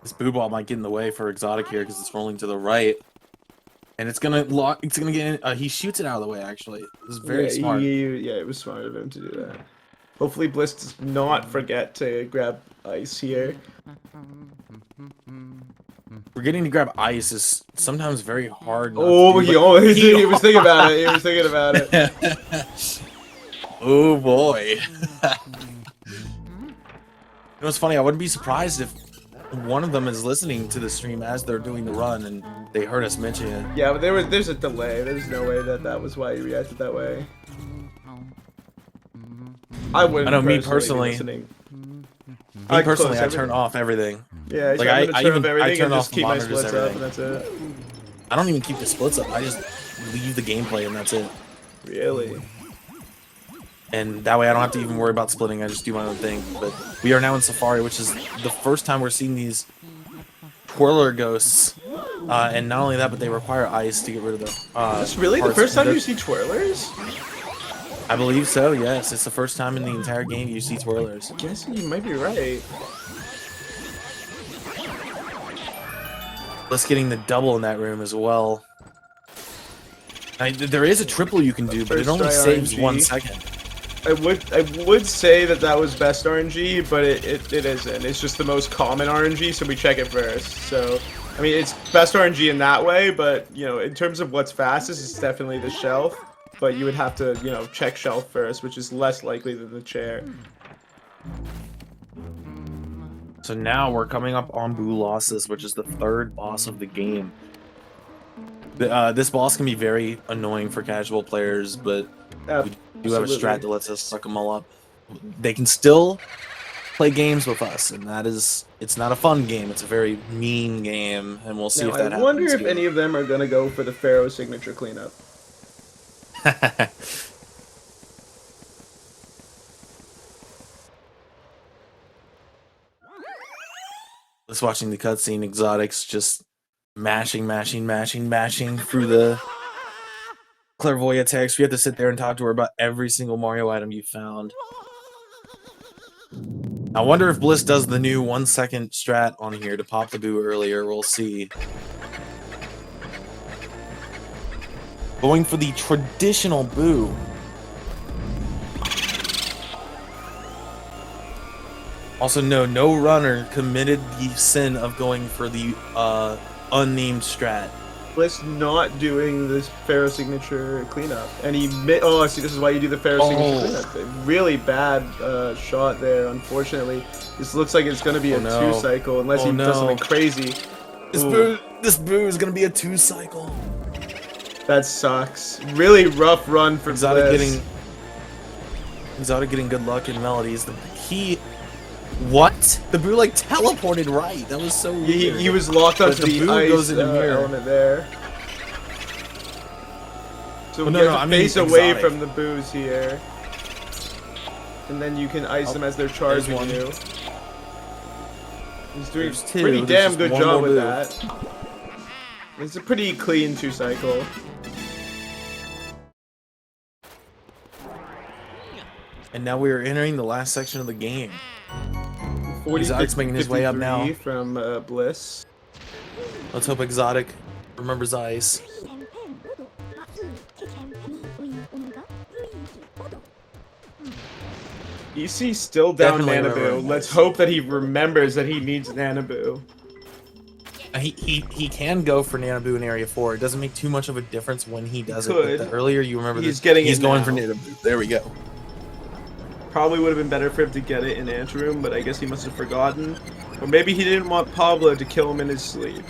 This boo ball might get in the way for Exotic here because it's rolling to the right. And it's gonna lock. It's gonna get in. He shoots it out of the way. Actually, it was very smart. Yeah, it was smart of him to do that. Hopefully, Bliss does not forget to grab ice here. Forgetting to grab ice is sometimes very hard. Oh, he was thinking about it. He was thinking about it. Oh boy. You know, it's funny. I wouldn't be surprised if one of them is listening to the stream as they're doing the run and they heard us mention it. Yeah, but there's a delay. There's no way that was why he reacted that way. I wouldn't. I know, me personally. I turn off everything. Yeah, like I turn off everything I turn and off just keep my splits up, and that's it. I don't even keep the splits up. I just leave the gameplay and that's it. Really? And that way I don't have to even worry about splitting. I just do my own thing. But we are now in Safari, which is the first time we're seeing these twirler ghosts. And not only that, but they require ice to get rid of the. That's really the first time you see twirlers? I believe so, yes. It's the first time in the entire game you see twirlers. I guess you might be right. Let's getting the double in that room as well. There is a triple you can do, but it only saves RNG. 1 second. I would say that was best RNG, but it isn't. It's just the most common RNG, so we check it first. So, I mean, it's best RNG in that way, but, you know, in terms of what's fastest, it's definitely the shelf. But you would have to, you know, check shelf first, which is less likely than the chair. So now we're coming up on Boo Losses, which is the third boss of the game. This boss can be very annoying for casual players, but we do have a strat that lets us suck them all up. They can still play games with us, and that is, it's not a fun game. It's a very mean game, and we'll see if that happens. I wonder if any of them are going to go for the Pharaoh signature cleanup. Just watching the cutscene, Exotic's just mashing through the Clairvoyant text. We have to sit there and talk to her about every single Mario item you found. I wonder if Bliss does the new 1 second strat on here to pop the boo earlier. We'll see. Going for the traditional boo. Also, no runner committed the sin of going for the unnamed strat. Bliss not doing this Pharaoh signature cleanup, and he oh, see, this is why you do the Pharaoh signature cleanup. A really bad shot there. Unfortunately, this looks like it's gonna be a 2-cycle unless he does something crazy. This boo is gonna be a 2-cycle. That sucks. Really rough run for Bliss. Exotic getting good luck in melodies. What? The boo like teleported right. That was so weird. He was locked onto the boo ice goes in the mirror. element there. So we have to face away from the boos here. And then you can ice them as they're charging you. He's doing a pretty damn good job with that. It's a pretty clean 2-cycle. And now we are entering the last section of the game. Exotic's making his way up now. From Bliss. Let's hope Exotic remembers ice. EC still down Nanaboo. Let's hope that he remembers that he needs Nanaboo. He can go for Nanaboo in Area 4. It doesn't make too much of a difference when he does it. But the earlier you remember he's going for Nanaboo. There we go. Probably would have been better for him to get it in Anteroom, but I guess he must have forgotten. Or maybe he didn't want Pablo to kill him in his sleep.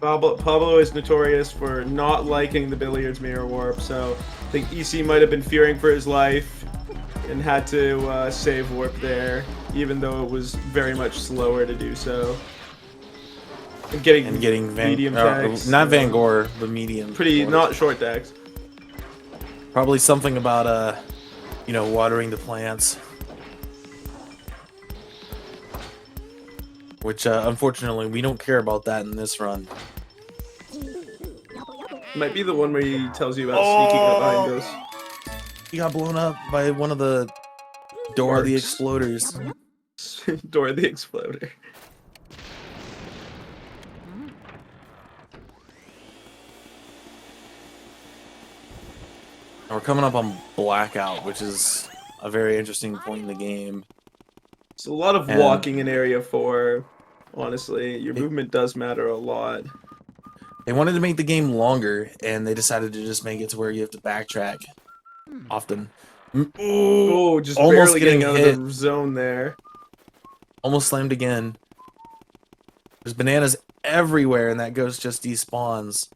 Pablo is notorious for not liking the billiards mirror warp, so I think EC might have been fearing for his life and had to save warp there, even though it was very much slower to do so. And getting medium decks. Not Van Gore, but medium. Not short decks. Probably something about watering the plants. Which unfortunately we don't care about that in this run. Might be the one where he tells you about sneaking up behind us. He got blown up by one of the Door of the Exploders. Door of the Exploder. We're coming up on Blackout, which is a very interesting point in the game. It's a lot of walking in Area 4, honestly. Your movement does matter a lot. They wanted to make the game longer, and they decided to just make it to where you have to backtrack often. Oh, just almost barely getting out of the zone there. Almost slammed again. There's bananas everywhere, and that ghost just despawns.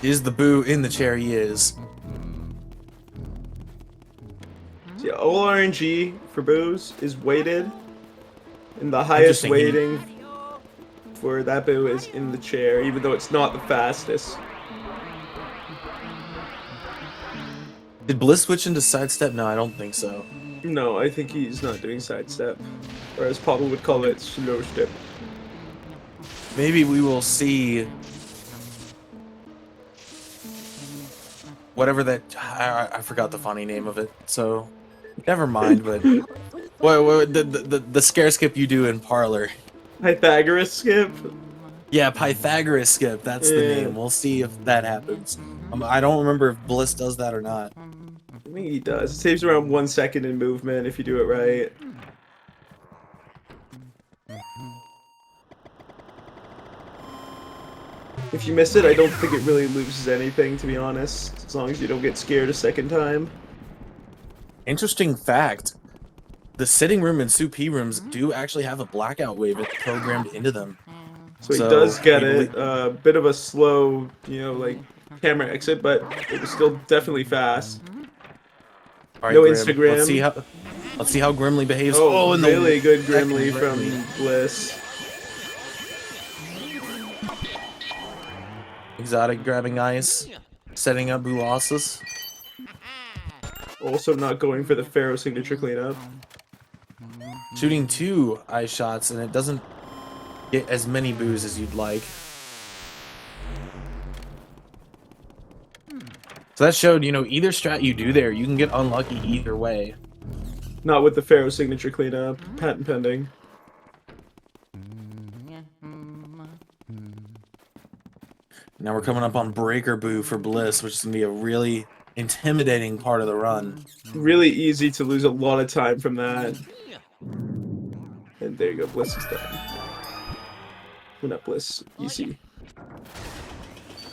Is the boo in the chair? He is. See, all RNG for boos is weighted, and the highest weighting for that boo is in the chair, even though it's not the fastest. Did Bliss switch into sidestep? No, I don't think so. No, I think he's not doing sidestep, or as Pablo would call it, slow step. Maybe we will see whatever that. I forgot the funny name of it, so never mind. But what the scare skip you do in Parlor? Pythagoras skip. Yeah, Pythagoras skip. That's the name. We'll see if that happens. I don't remember if Bliss does that or not. I think he does. It saves around 1 second in movement if you do it right. If you miss it, I don't think it really loses anything, to be honest, as long as you don't get scared a second time. Interesting fact. The sitting room and Soup rooms do actually have a blackout wave programmed into them. So he does get it. A bit of a slow, like camera exit, but it was still definitely fast. All right, no Grim. Instagram. Let's see how Grimly behaves. Oh, really good Grimly from Bliss. Exotic grabbing ice, setting up Boolossus. Also not going for the Pharaoh signature cleanup. Shooting 2 ice shots, and it doesn't get as many boos as you'd like. So that showed, either strat you do there, you can get unlucky either way. Not with the Pharaoh signature cleanup. Patent pending. Now we're coming up on Breaker Boo for Bliss, which is going to be a really intimidating part of the run. Really easy to lose a lot of time from that. And there you go, Bliss is done. Well, not Bliss, easy.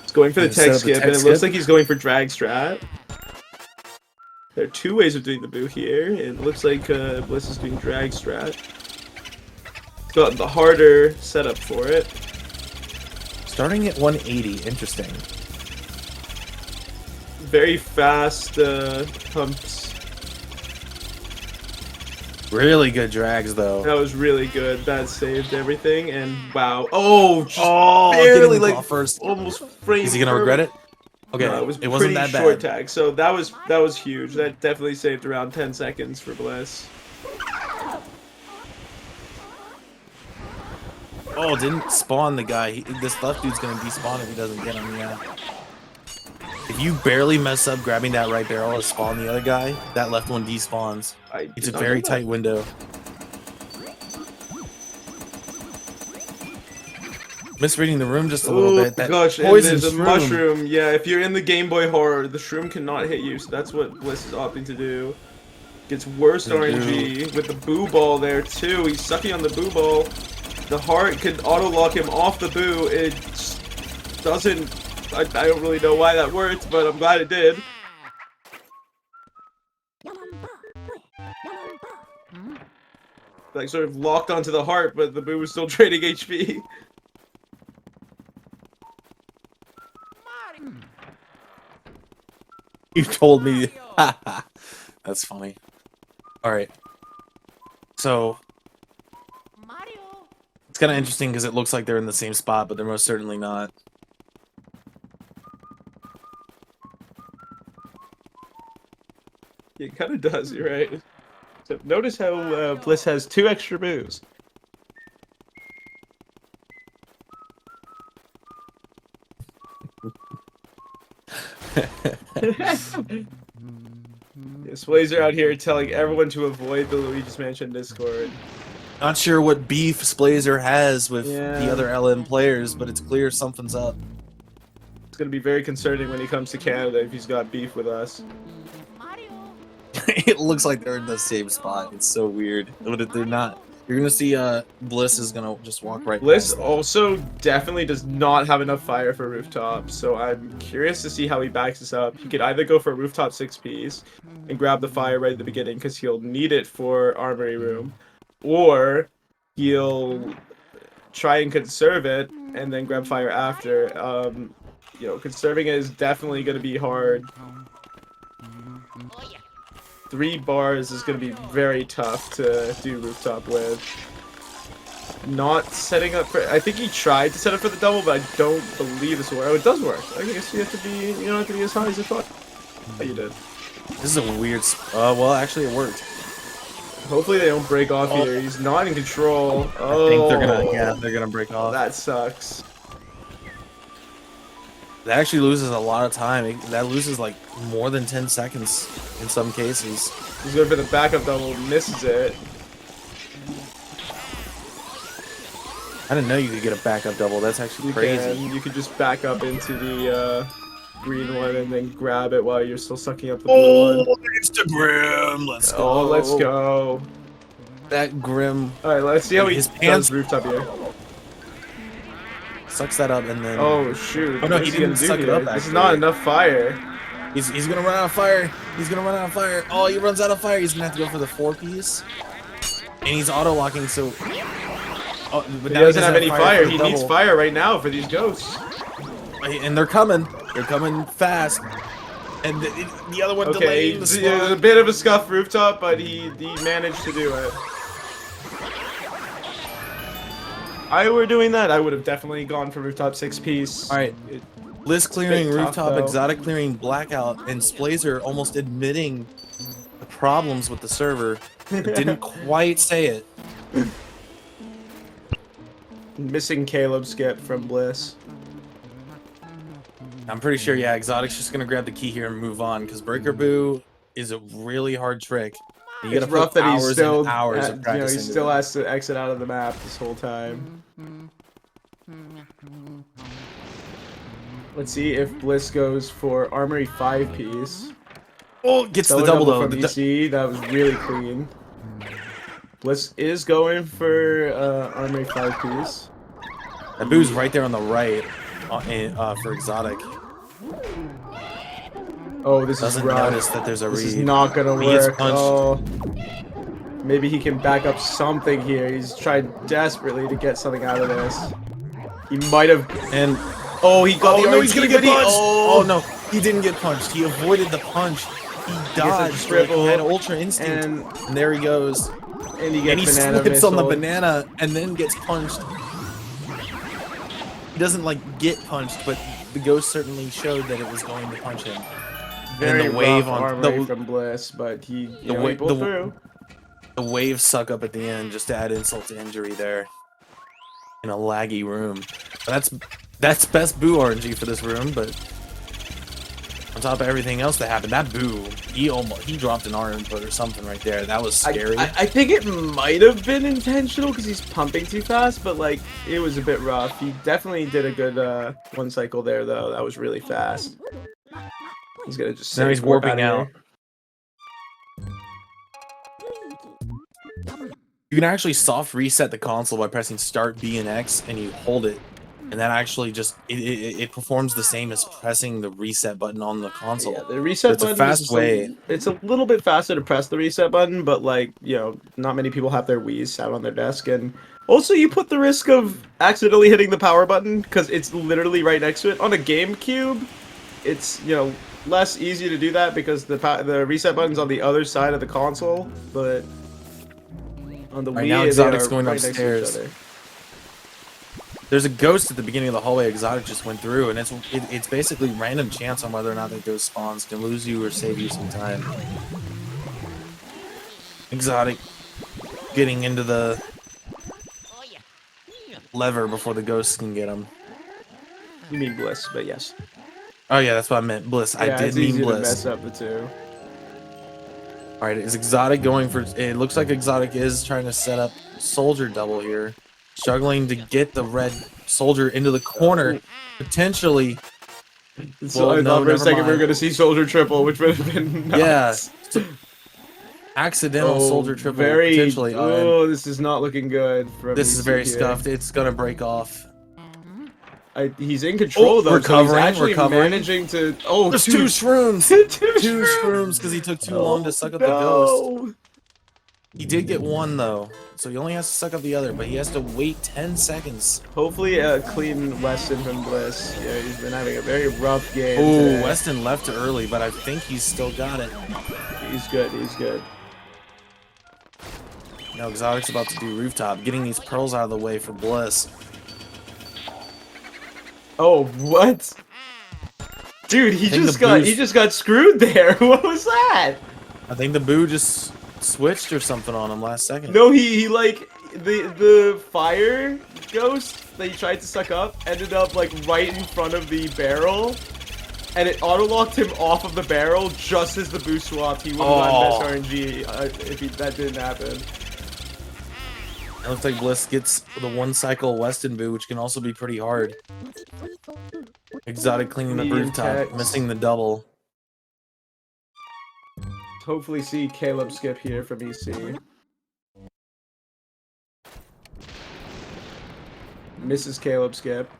He's going for the tech skip, and it looks like he's going for drag strat. There are two ways of doing the boo here, and it looks like Bliss is doing drag strat. He's got the harder setup for it. Starting at 180, interesting. Very fast pumps. Really good drags, though. That was really good. That saved everything, and wow. Oh, just barely, like, first. Almost framed. Is he gonna regret it? Okay, No, it wasn't that short bad. tag, so that was huge. That definitely saved around 10 seconds for Bliss. Oh, didn't spawn the guy. This left dude's gonna despawn if he doesn't get him. Yeah. If you barely mess up grabbing that right barrel to spawn the other guy, that left one despawns. It's a very tight window. Misreading the room just a little bit. That gosh, and poison there's a mushroom. Yeah, if you're in the Game Boy Horror, the shroom cannot hit you, so that's what Bliss is opting to do. Gets worse RNG with the boo ball there too. He's sucking on the boo ball. The heart could auto lock him off the boo. It just doesn't. I don't really know why that worked, but I'm glad it did. Like sort of locked onto the heart, but the boo was still trading HP. You told me. That's funny. Alright. So. It's kind of interesting because it looks like they're in the same spot, but they're most certainly not. It kind of does, you're right. So notice how Bliss has 2 extra boos. Blazer out here telling everyone to avoid the Luigi's Mansion Discord. Not sure what beef Splazer has with the other LM players, but it's clear something's up. It's gonna be very concerning when he comes to Canada if he's got beef with us. It looks like they're in the same spot. It's so weird. But if they're not, you're gonna see Bliss is gonna just walk right Bliss past them. also definitely does not have enough fire for rooftop, so I'm curious to see how he backs this up. He could either go for a rooftop 6-piece and grab the fire right at the beginning because he'll need it for armory room, or he'll try and conserve it and then grab fire after. You know, conserving it is definitely going to be hard. 3 bars is going to be very tough to do rooftop with. Not setting up for... I think he tried to set up for the double, but I don't believe this will work. Oh, it does work. I guess you have to be... You don't have to be as high as you thought. Oh, you did. This is a weird... well, actually, it worked. Hopefully they don't break off here. He's not in control. Oh, I think they're gonna... Yeah, they're gonna break off. That sucks. That actually loses a lot of time. That loses, like, more than 10 seconds in some cases. He's going for the backup double. Misses it. I didn't know you could get a backup double. That's actually crazy. You could just back up into the green one and then grab it while you're still sucking up the blue one. Instagram, let's go. Oh, let's go. That Grim. Alright, let's see how he does rooftop here. Sucks that up and then... Oh, shoot. Oh, no, What's he didn't suck it up, This is actually. not enough fire. He's gonna run out of fire. He's gonna run out of fire. Oh, he runs out of fire. He's gonna have to go for the 4-piece. And he's auto-locking, so... Oh, but He now doesn't have any fire. He double. needs fire right now for these ghosts. And they're coming. They're coming fast. And the other one Okay, delayed the it's spawn. a bit of a scuff rooftop, but he managed to do it. I were doing that, I would have definitely gone for rooftop 6-piece. Alright. Bliss clearing Bit tough, rooftop, though. Exotic clearing blackout, and Splazer almost admitting the problems with the server, but didn't quite say it. Missing Caleb skip from Bliss. I'm pretty sure, yeah, Exotic's just gonna grab the key here and move on, because Breaker Boo is a really hard trick. You It's gotta rough put that he's hours still, and hours of he practicing. still has to exit out of the map this whole time. Let's see if Bliss goes for Armory 5-piece. Oh, gets the Stellar double though. from EC. That was really clean. Bliss is going for Armory 5-piece. That boo's right there on the right for Exotic. Oh, this Doesn't is rough. notice that there's a This read. is not gonna He gets work. punched. Oh, maybe he can back up something here. He's tried desperately to get something out of this. He might have. And Oh, he got the no, RNG, he's gonna get but he- punched. Oh, Oh no, he didn't get punched. He avoided the punch. He dodged. triple, He had Ultra Instinct, and there he goes. and he And gets he banana slips on the missile. banana and then gets punched. He doesn't like get punched, but the ghost certainly showed that it was going to punch him. Very and the wave rough on armory from Bliss, but he, he pulled through. The waves suck up at the end just to add insult to injury there. In a laggy room. But that's best boo RNG for this room, but on top of everything else that happened, that boo, he dropped an R input or something right there. That was scary. I think it might have been intentional because he's pumping too fast, but like it was a bit rough. He definitely did a good one cycle there though. That was really fast. He's gonna just now he's warping out. You can actually soft reset the console by pressing Start B and X, and you hold it, and that actually just it performs the same as pressing the reset button on the console. Yeah, the reset button. It's a fast way. It's a little bit faster to press the reset button, but like not many people have their Wii's out on their desk, and also you put the risk of accidentally hitting the power button because it's literally right next to it. On a GameCube, it's less easy to do that because the reset button's on the other side of the console, but on the Wii, now Exotic's going right upstairs. There's a ghost at the beginning of the hallway. Exotic just went through, and it's basically random chance on whether or not that ghost spawns. Can lose you or save you some time. Exotic getting into the lever before the ghosts can get him. You mean Bliss, but yes. Oh yeah, that's what I meant. Bliss. Yeah, I did mean Bliss. To mess up the two. All right, is Exotic going for? It looks like Exotic is trying to set up Soldier double here, struggling to get the red Soldier into the corner, potentially. So I thought for a second we were gonna see Soldier triple, which would have been nuts. Yeah. Accidental Soldier triple very, potentially. Oh, this is not looking good. This is very scuffed. It's gonna break off. He's in control though. Recovering, so he's actually recovering. managing to. There's two shrooms. two shrooms because he took too long to suck up the ghost. He did get one though, so he only has to suck up the other, but he has to wait 10 seconds. Hopefully, a clean Weston from Bliss. Yeah, he's been having a very rough game. Oh, Weston left early, but I think he's still got it. He's good. He's good. Now Exotic's about to do rooftop, getting these pearls out of the way for Bliss. Oh, what? Dude, he just got screwed there. What was that? I think the boo just switched or something on him last second. No, he like the fire ghost that he tried to suck up ended up like right in front of the barrel, and it auto locked him off of the barrel just as the boo swapped. He would have gotten best RNG if that didn't happen. It looks like Bliss gets the one cycle Weston boo, which can also be pretty hard. Exotic cleaning the rooftop, missing the double. Hopefully see Caleb skip here from EC. Misses Caleb skip.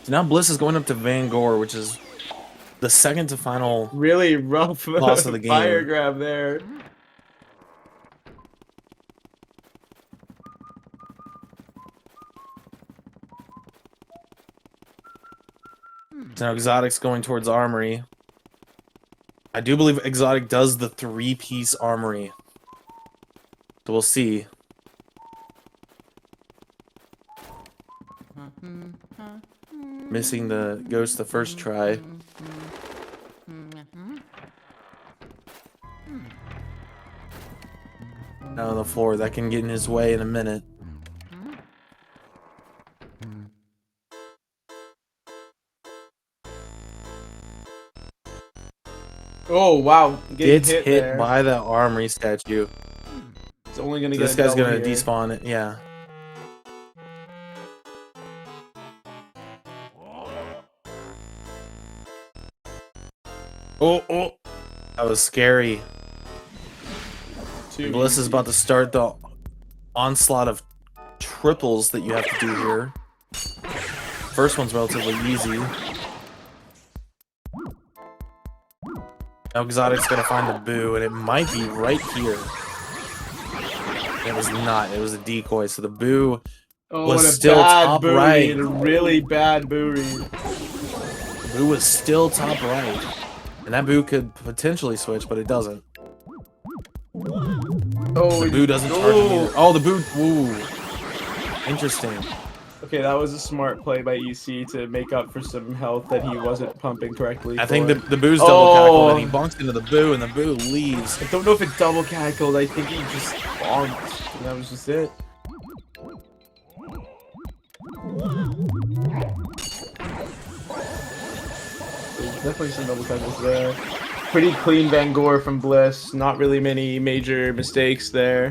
So now Bliss is going up to Van Gore, which is the second to final really rough loss of the game. Fire grab there. So now Exotic's going towards Armory. I do believe Exotic does the 3-piece Armory. So we'll see. Missing the ghost the first try. Down on the floor. That can get in his way in a minute. Oh wow! Gets hit there by the Armory statue. It's only gonna so get this guy's gonna here. despawn it. Yeah. Oh, oh. That was scary. Bliss is about to start the onslaught of triples that you have to do here. First one's relatively easy. Now Exotic's gonna find the boo, and it might be right here. It was not. It was a decoy, so the boo was still top right. A really bad boo read. Boo was still top right. And that boo could potentially switch, but it doesn't. Oh, the boo doesn't charge him either. Oh, the boo. Ooh. Interesting. Okay, that was a smart play by EC to make up for some health that he wasn't pumping correctly. I think the boo's double cackled, and he bonks into the boo, and the boo leaves. I don't know if it double cackled. I think he just bonked, and that was just it. There's definitely some double cackles there. Pretty clean Van Gore from Bliss. Not really many major mistakes there.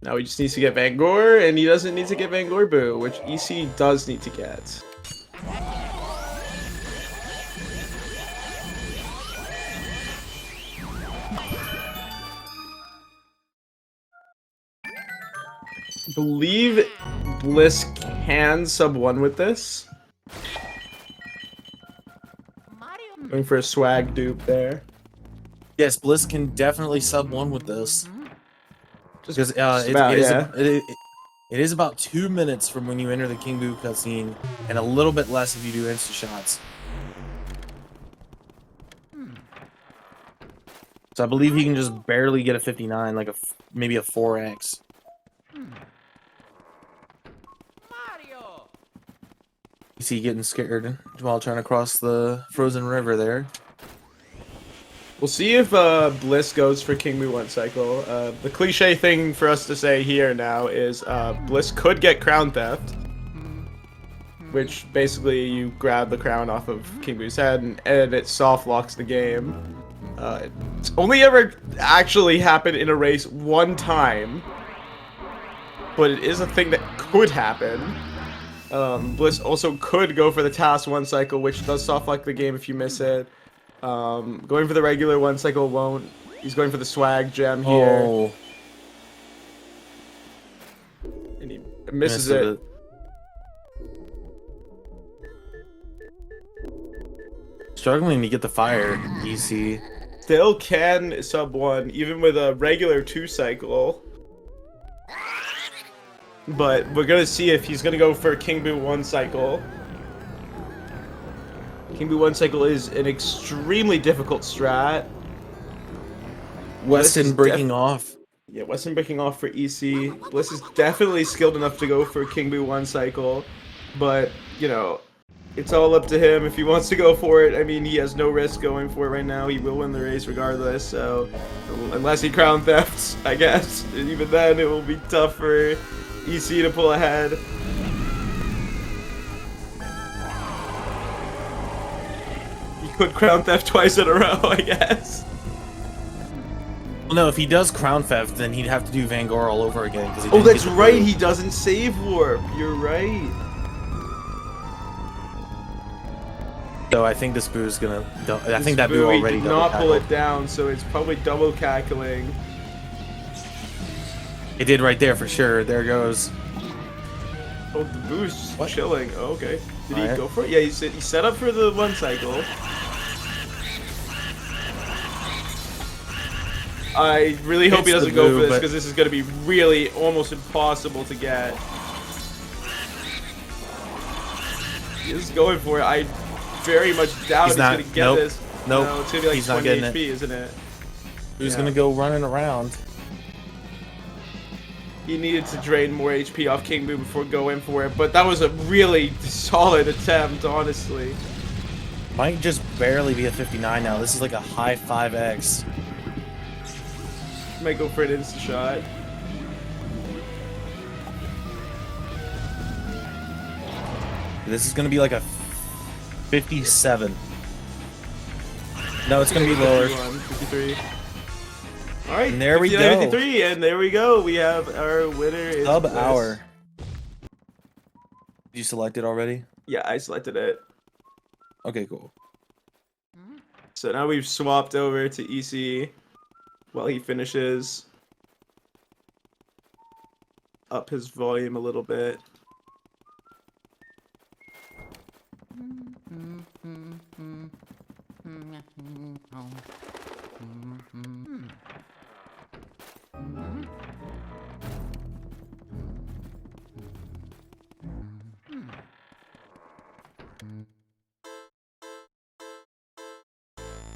Now he just needs to get Van Gore, and he doesn't need to get Van Gore Boo, which EC does need to get. I believe Bliss can sub 1 with this. Going for a swag dupe there. Yes, Bliss can definitely sub 1 with this. Because it is about 2 minutes from when you enter the King Boo cutscene, and a little bit less if you do insta shots. So I believe he can just barely get a 59, like maybe a 4x. You see getting scared while trying to cross the frozen river there. We'll see if Bliss goes for King Boo 1 cycle. The cliche thing for us to say here now is Bliss could get crown theft, which basically you grab the crown off of King Boo's head and it soft locks the game. It's only ever actually happened in a race 1 time, but it is a thing that could happen. Bliss also could go for the task 1 cycle, which does soft lock the game if you miss it. Going for the regular 1 cycle won't. He's going for the swag gem here. Oh. And he misses it. Struggling to get the fire, EC. Still can sub 1, even with a regular 2 cycle. But we're gonna see if he's gonna go for King Boo 1 cycle. King Boo 1 cycle is an extremely difficult strat. Weston breaking off. Yeah, Weston breaking off for EC. Bliss is definitely skilled enough to go for King Boo 1 cycle. But, you know, it's all up to him if he wants to go for it. I mean, he has no risk going for it right now. He will win the race regardless, so... Unless he crown thefts, I guess. And even then, it will be tough for EC to pull ahead. He could crown theft twice in a row, I guess. Well, no, if he does crown theft, then he'd have to do Van Gore all over again. Oh, that's right. He doesn't save warp. You're right. So I think this boo is gonna. I think that boo already did not pull it down, so it's probably double cackling. It did right there for sure. There goes. Oh, the boo's chilling. Oh, okay. Did he go for it? Yeah, he set up for the 1 cycle. I really hope he doesn't go for this, because this is going to be really almost impossible to get. He's going for it. I very much doubt he's going to get this. Nope. No, it's going to be like 20 HP, isn't it? Who's going to go running around? He needed to drain more HP off King Boo before going for it, but that was a really solid attempt, honestly. Might just barely be a 59 now. This is like a high 5x. Might go for an insta shot. This is gonna be like a 57. No, it's gonna be lower. 53. All right, and there we go. 53, and there we go. We have our winner. Sub hour. Did you select it already? Yeah, I selected it. Okay, cool. So now we've swapped over to EC while he finishes up his volume a little bit.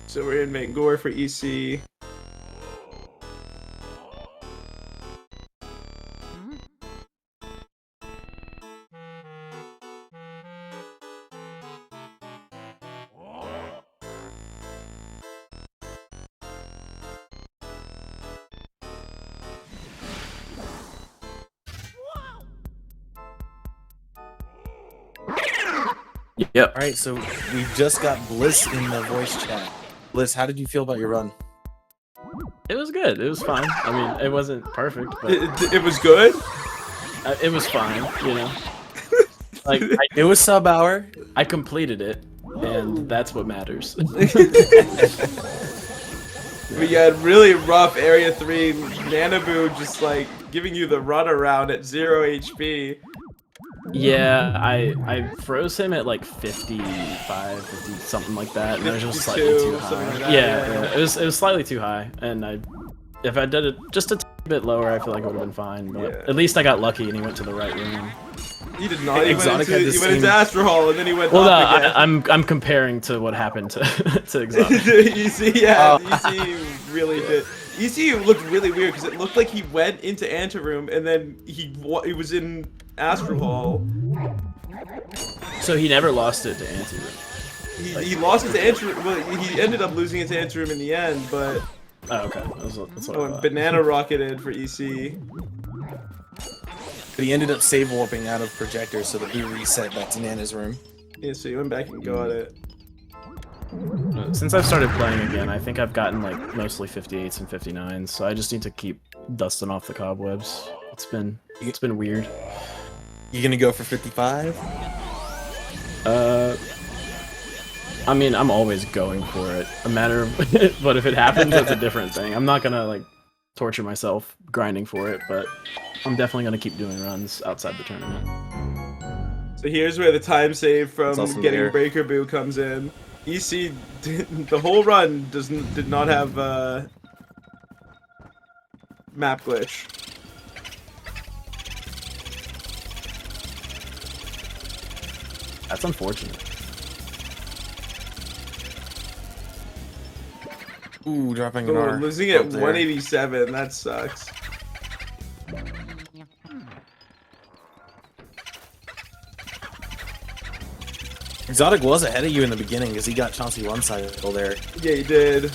So we're in Mangor for EC. Yep. All right, so we've just got Bliss in the voice chat. Bliss, how did you feel about your run? It was good. It was fine. I mean, it wasn't perfect, but It was good? it was fine, you know? Like, It was sub hour. I completed it, and that's what matters. We had really rough Area 3. Nanaboo just like giving you the runaround at 0 HP. Yeah, I froze him at like 55, 50, something like that, and it was just slightly 52, too high. something like that, Yeah, it was slightly too high, and if I did it just a bit lower, I feel like it would have been fine. But Yeah. at least I got lucky, and he went to the right room. He did not. He Exotic had the went into same- Astro Hall and then he went Well, no, up again. I'm comparing to what happened to to Exotic. EC, yeah, EC really did. EC looked really weird because it looked like he went into Anteroom and then he was in Astro Hall. So he never lost it to Anti-Room. He lost it to Anteroom. Well, he ended up losing it to Anteroom in the end, but Oh, okay. That's what I and thought. Banana rocketed for EC. But he ended up save warping out of projector, so that he reset back to Nana's room. Yeah, so he went back and got it. Since I've started playing again, I think I've gotten like mostly 58s and 59s, so I just need to keep dusting off the cobwebs. It's been weird. You gonna go for 55? I mean, I'm always going for it. A matter of, but if it happens, that's a different thing. I'm not gonna like torture myself grinding for it, but I'm definitely gonna keep doing runs outside the tournament. So here's where the time save from awesome getting there. Breaker Boo comes in. EC, the whole run did not have map glitch. That's unfortunate. Ooh, dropping But an we're R. losing at up there. 187. That sucks. Exotic was ahead of you in the beginning because he got Chauncey one cycle there. Yeah, he did.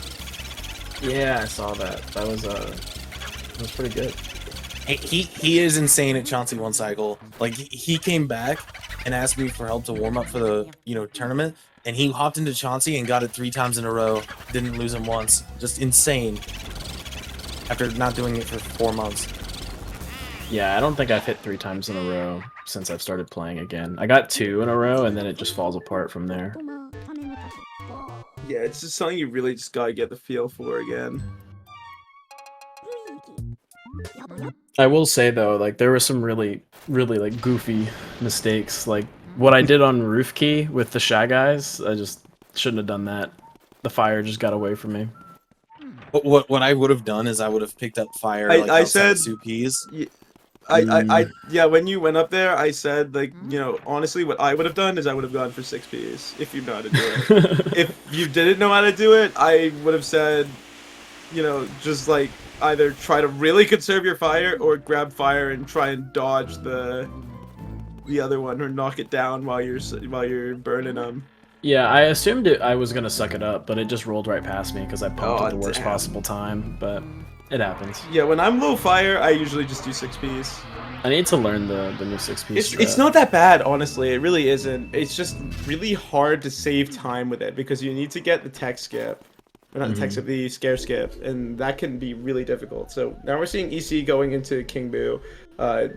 Yeah, I saw that. That was pretty good. He is insane at Chauncey one cycle. Like he came back and asked me for help to warm up for the tournament, and he hopped into Chauncey and got it 3 times in a row. Didn't lose him once. Just insane. After not doing it for 4 months. Yeah, I don't think I've hit 3 times in a row since I've started playing again. I got 2 in a row, and then it just falls apart from there. Yeah, it's just something you really just gotta get the feel for again. I will say though, like there were some really like goofy mistakes. Like what I did on Roof Key with the Shy Guys, I just shouldn't have done that. The fire just got away from me. But what I would have done is I would have picked up fire. I Like outside said- of Supi's. Yeah, when you went up there, I said, like, honestly, what I would have done is I would have gone for 6Ps, if you know how to do it. If you didn't know how to do it, I would have said, just, like, either try to really conserve your fire, or grab fire and try and dodge the other one, or knock it down while you're burning them. Yeah, I assumed I was gonna suck it up, but it just rolled right past me because I pumped at the worst damn. possible time, but it happens. Yeah, when I'm low fire, I usually just do 6Ps. I need to learn the new 6-piece It's not that bad, honestly. It really isn't. It's just really hard to save time with it because you need to get the tech skip. Or not the tech skip, the scare skip. And that can be really difficult. So now we're seeing EC going into King Boo.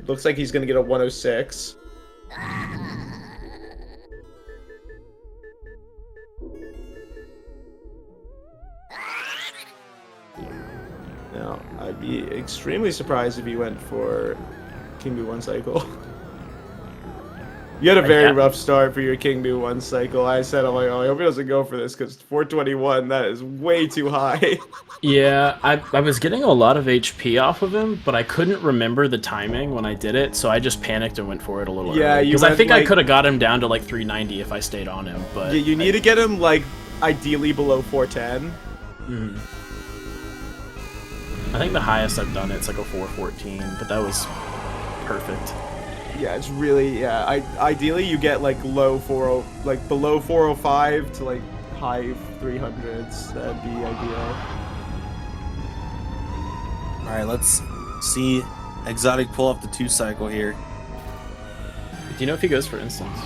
Looks like he's going to get a 106. be extremely surprised if he went for King Boo 1 cycle. You had a very rough start for your King Boo 1 cycle. I said, I'm like, oh, I hope he doesn't go for this because 421, that is way too high. Yeah, I was getting a lot of HP off of him, but I couldn't remember the timing when I did it, so I just panicked and went for it a little early. Because I think I could have got him down to like 390 if I stayed on him, but... You need to get him, like, ideally below 410. I think the highest I've done it's like a 414, but that was perfect. Yeah, it's really, yeah. Ideally, you get like low 40, like below 405 to like high 300s. That'd be ideal. All right, let's see Exotic pull up the 2 cycle here. Do you know if he goes for instance?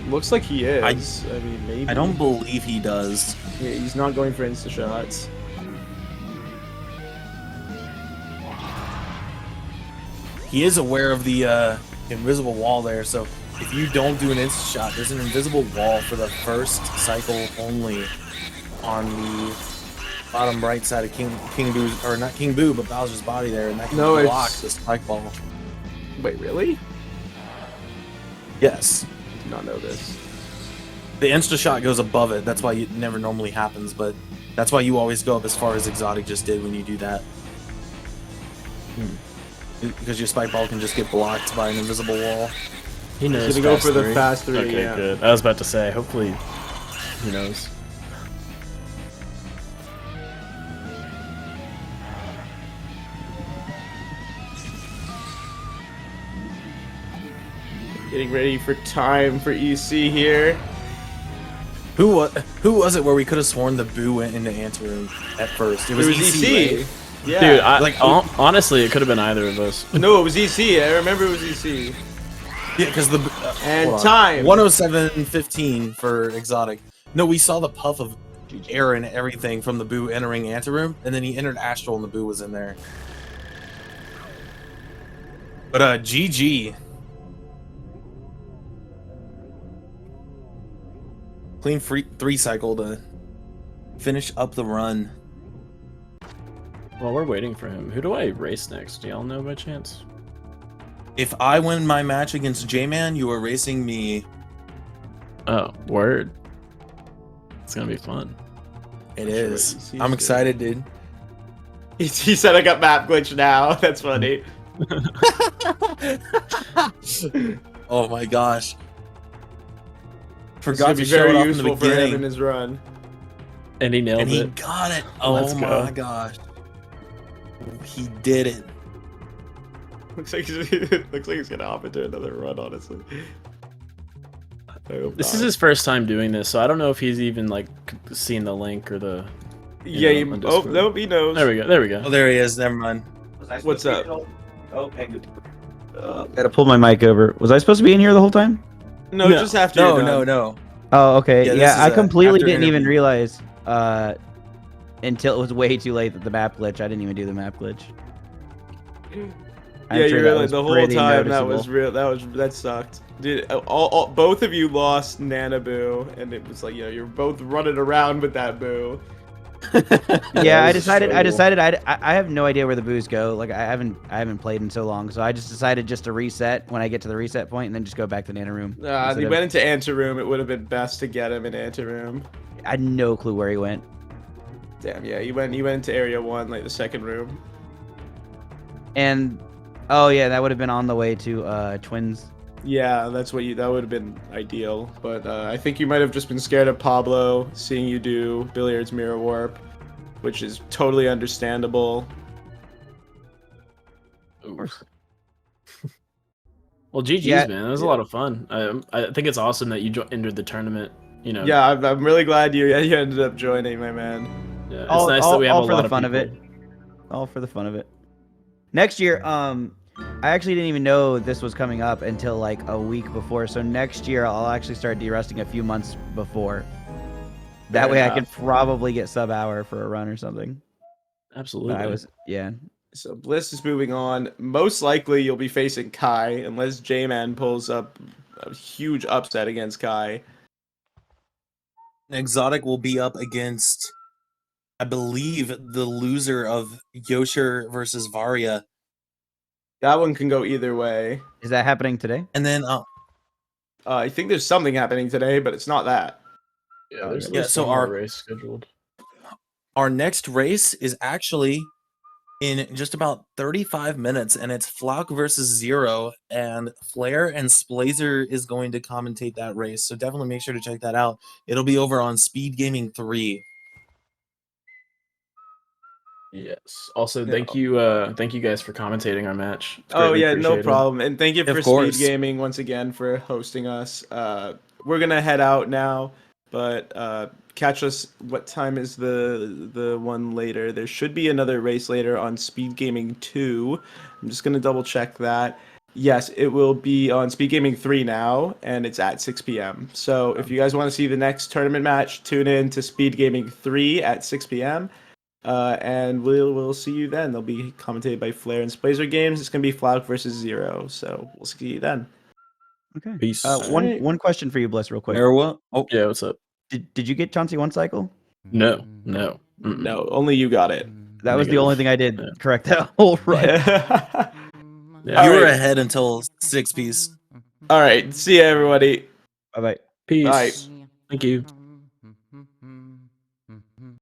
Looks like he is. I mean, maybe. I don't believe he does. Yeah, he's not going for insta shots. He is aware of the invisible wall there, so if you don't do an insta shot, there's an invisible wall for the first cycle only on the bottom right side of King Boo's, or not King Boo, but Bowser's body there, and that can block the spike ball. Wait, really? Yes. I did not know this. The insta shot goes above it. That's why it never normally happens, but that's why you always go up as far as Exotic just did when you do that. Because your spike ball can just get blocked by an invisible wall. He knows. He's gonna go for the fast 3. Okay, yeah. good. I was about to say, hopefully, he knows. Getting ready for time for EC here. Who was it where we could have sworn the Boo went into anteroom at first? It was EC. Right? Yeah. Dude, like honestly, it could have been either of us. No, it was EC. I remember it was EC. Yeah, because the and time 107.15 for Exotic. No, we saw the puff of air and everything from the Boo entering anteroom, and then he entered Astral, and the Boo was in there. But GG. Clean 3 cycle to finish up the run. Well, we're waiting for him. Who do I race next? Do y'all know by chance? If I win my match against J-Man, you are racing me. Oh, word. It's gonna be fun. It is. I'm excited, dude. He said I got map glitch now. That's funny. Oh my gosh. Forgot to show it off in the beginning. For him in his run. And he nailed it. And he got it. Oh my gosh. He did it. Looks like he's gonna hop into another run, honestly. This is his first time doing this, so I don't know if he's even like seen the link or the. Yeah, no, he knows. There we go. There we go. Oh, there he is. Never mind. What's up? Okay. Gotta pull my mic over. Was I supposed to be in here the whole time? No, just after. No. Oh, okay. Yeah, I completely didn't even interview. realize until it was way too late that the map glitch. I didn't even do the map glitch. Yeah, you realized the whole time that was real. That sucked, dude. Both of you lost Nanaboo, and it was like, you know, you're both running around with that Boo. Yeah, I decided I have no idea where the Boos go. Like I haven't played in so long, so I just decided just to reset when I get to the reset point and then just go back to the anteroom. He went into anteroom. It would have been best to get him in anteroom. I had no clue where he went. Damn, yeah, he went into area 1, like the second room. And oh yeah, that would have been on the way to Twins. Yeah, that would have been ideal, but I think you might have just been scared of Pablo seeing you do Billiards Mirror Warp, which is totally understandable. Well, GG's, man. That was a lot of fun. I think it's awesome that you entered the tournament. You know. Yeah, I'm really glad you ended up joining, my man. Yeah, it's nice that we have a lot of fun of it. All for the fun of it. Next year, I actually didn't even know this was coming up until like a week before. So next year, I'll actually start derusting a few months before. That way, I could probably get sub hour for a run or something. Absolutely. Yeah. So Bliss is moving on. Most likely, you'll be facing Kai unless J-Man pulls up a huge upset against Kai. Exotic will be up against I believe the loser of Yosher versus Varia. That one can go either way. Is that happening today? And then I think there's something happening today, but it's not that. Yeah, there's Yeah, so one more our- race scheduled. our next race is actually in just about 35 minutes, and it's Flock versus Zero, and Flair and Splazer is going to commentate that race. So definitely make sure to check that out. It'll be over on SpeedGaming 3. Yes. Also, Yeah. thank you guys for commentating our match. It's Oh greatly yeah, no appreciated. problem. And thank you Of for course. Speed Gaming once again for hosting us. We're gonna head out now, but catch us. What time is the one later? There should be another race later on Speed Gaming 2. I'm just gonna double check that. Yes, it will be on Speed Gaming 3 now, and it's at 6 p.m. So if you guys want to see the next tournament match, tune in to Speed Gaming 3 at 6 p.m. And we'll see you then. They'll be commentated by Flair and Splazer Games. It's gonna be Flock versus Zero. So we'll see you then. Okay. Peace. Alright. One question for you, Bliss, real quick. What? Oh, Yeah, what's up? Did you get Chauncey one cycle? No. Mm-mm. No, only you got it. That was the Negative. only thing I did. Yeah. Correct that whole run. Yeah. you were Alright. ahead until 6 piece. All right. See ya, everybody. Bye bye. Peace. Bye. Thank you.